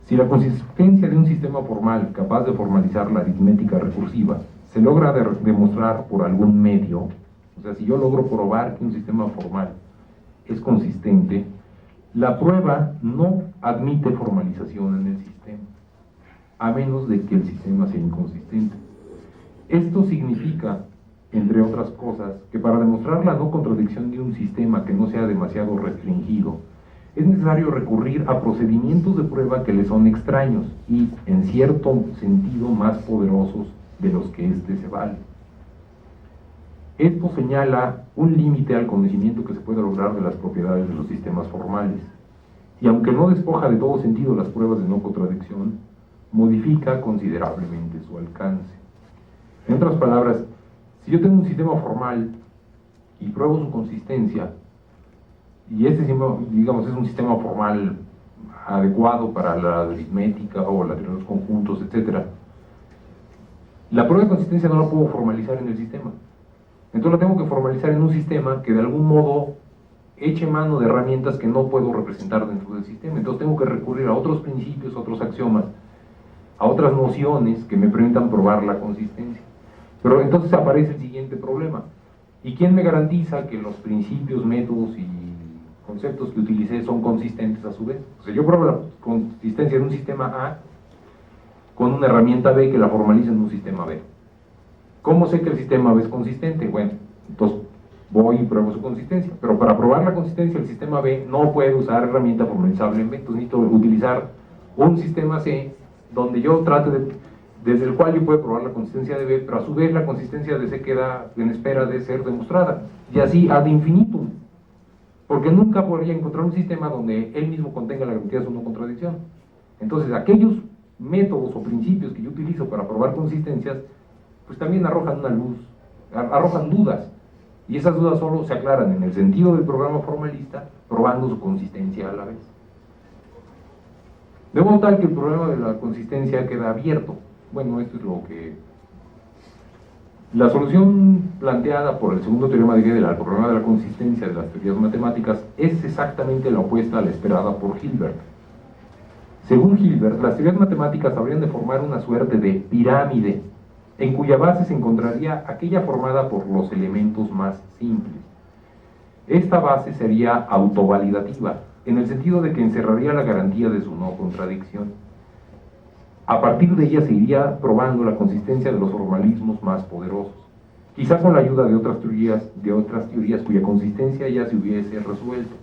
si la consistencia de un sistema formal capaz de formalizar la aritmética recursiva se logra demostrar por algún medio, o sea, si yo logro probar que un sistema formal es consistente, la prueba no admite formalización en el sistema, a menos de que el sistema sea inconsistente. Esto significa, entre otras cosas, que para demostrar la no contradicción de un sistema que no sea demasiado restringido, es necesario recurrir a procedimientos de prueba que le son extraños y, en cierto sentido, más poderosos de los que éste se vale. Esto señala un límite al conocimiento que se puede lograr de las propiedades de los sistemas formales, y aunque no despoja de todo sentido las pruebas de no contradicción, modifica considerablemente su alcance. En otras palabras, si yo tengo un sistema formal y pruebo su consistencia, y este sistema, digamos, es un sistema formal adecuado para la aritmética o la teoría de los conjuntos, etc., la prueba de consistencia no la puedo formalizar en el sistema. Entonces la tengo que formalizar en un sistema que de algún modo eche mano de herramientas que no puedo representar dentro del sistema. Entonces tengo que recurrir a otros principios, a otros axiomas, a otras nociones que me permitan probar la consistencia. Pero entonces aparece el siguiente problema: ¿y quién me garantiza que los principios, métodos y conceptos que utilicé son consistentes a su vez? O sea, yo pruebo la consistencia de un sistema A con una herramienta B que la formaliza en un sistema B. ¿Cómo sé que el sistema B es consistente? Bueno, entonces voy y pruebo su consistencia, pero para probar la consistencia del sistema B no puedo usar herramienta formalizable en B, entonces necesito utilizar un sistema C donde yo trate desde el cual yo puedo probar la consistencia de B, pero a su vez la consistencia de C queda en espera de ser demostrada, y así ad infinitum, porque nunca podría encontrar un sistema donde él mismo contenga la garantía de su no contradicción. Entonces aquellos métodos o principios que yo utilizo para probar consistencias, pues también arrojan una luz, arrojan dudas, y esas dudas solo se aclaran en el sentido del programa formalista, probando su consistencia a la vez. De modo tal que el problema de la consistencia queda abierto. Bueno, esto es lo que... La solución planteada por el segundo teorema de Gödel al problema de la consistencia de las teorías matemáticas es exactamente la opuesta a la esperada por Hilbert. Según Hilbert, las teorías matemáticas habrían de formar una suerte de pirámide, en cuya base se encontraría aquella formada por los elementos más simples. Esta base sería autovalidativa, en el sentido de que encerraría la garantía de su no contradicción. A partir de ella se iría probando la consistencia de los formalismos más poderosos, quizás con la ayuda de otras teorías cuya consistencia ya se hubiese resuelto.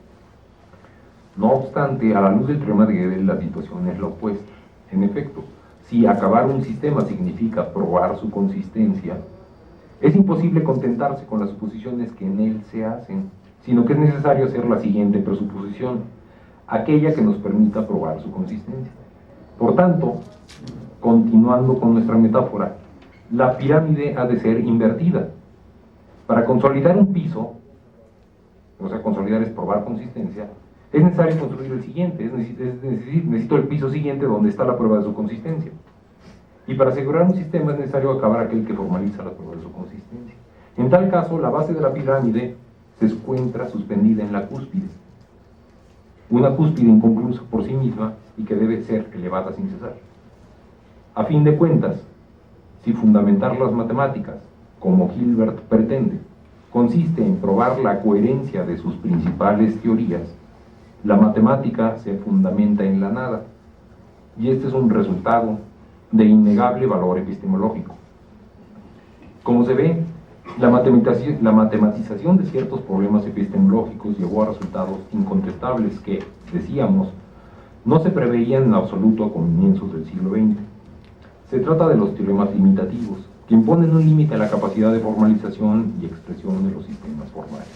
No obstante, a la luz del teorema de Gödel, la situación es la opuesta. En efecto, si acabar un sistema significa probar su consistencia, es imposible contentarse con las suposiciones que en él se hacen, sino que es necesario hacer la siguiente presuposición, aquella que nos permita probar su consistencia. Por tanto, continuando con nuestra metáfora, la pirámide ha de ser invertida. Para consolidar un piso, o sea, consolidar es probar consistencia, es necesario construir el siguiente, necesito el piso siguiente donde está la prueba de su consistencia. Y para asegurar un sistema es necesario acabar aquel que formaliza la prueba de su consistencia. En tal caso, la base de la pirámide se encuentra suspendida en la cúspide. Una cúspide inconclusa por sí misma y que debe ser elevada sin cesar. A fin de cuentas, si fundamentar las matemáticas, como Hilbert pretende, consiste en probar la coherencia de sus principales teorías, la matemática se fundamenta en la nada, y este es un resultado de innegable valor epistemológico. Como se ve, la matematización de ciertos problemas epistemológicos llevó a resultados incontestables que, decíamos, no se preveían en absoluto a comienzos del siglo XX. Se trata de los teoremas limitativos, que imponen un límite a la capacidad de formalización y expresión de los sistemas formales.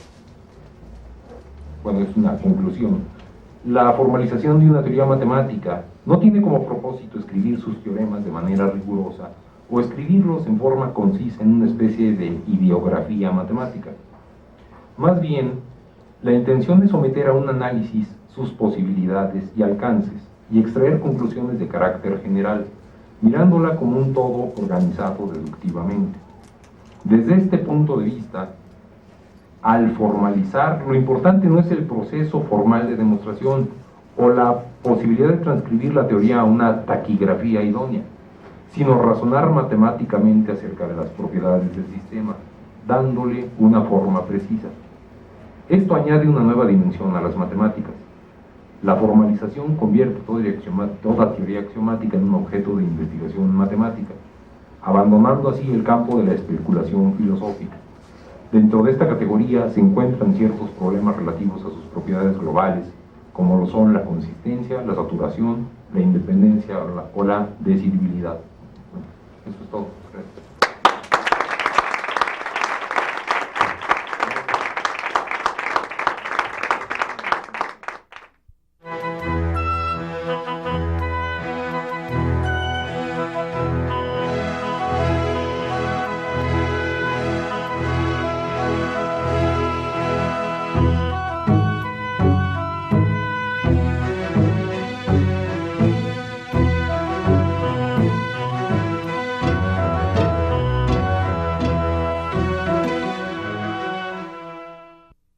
Bueno, es una conclusión. La formalización de una teoría matemática no tiene como propósito escribir sus teoremas de manera rigurosa o escribirlos en forma concisa en una especie de ideografía matemática. Más bien, la intención es someter a un análisis sus posibilidades y alcances y extraer conclusiones de carácter general, mirándola como un todo organizado deductivamente. Desde este punto de vista, al formalizar, lo importante no es el proceso formal de demostración o la posibilidad de transcribir la teoría a una taquigrafía idónea, sino razonar matemáticamente acerca de las propiedades del sistema, dándole una forma precisa. Esto añade una nueva dimensión a las matemáticas. La formalización convierte toda teoría axiomática en un objeto de investigación matemática, abandonando así el campo de la especulación filosófica. Dentro de esta categoría se encuentran ciertos problemas relativos a sus propiedades globales, como lo son la consistencia, la saturación, la independencia o la decidibilidad. Eso es todo. Gracias.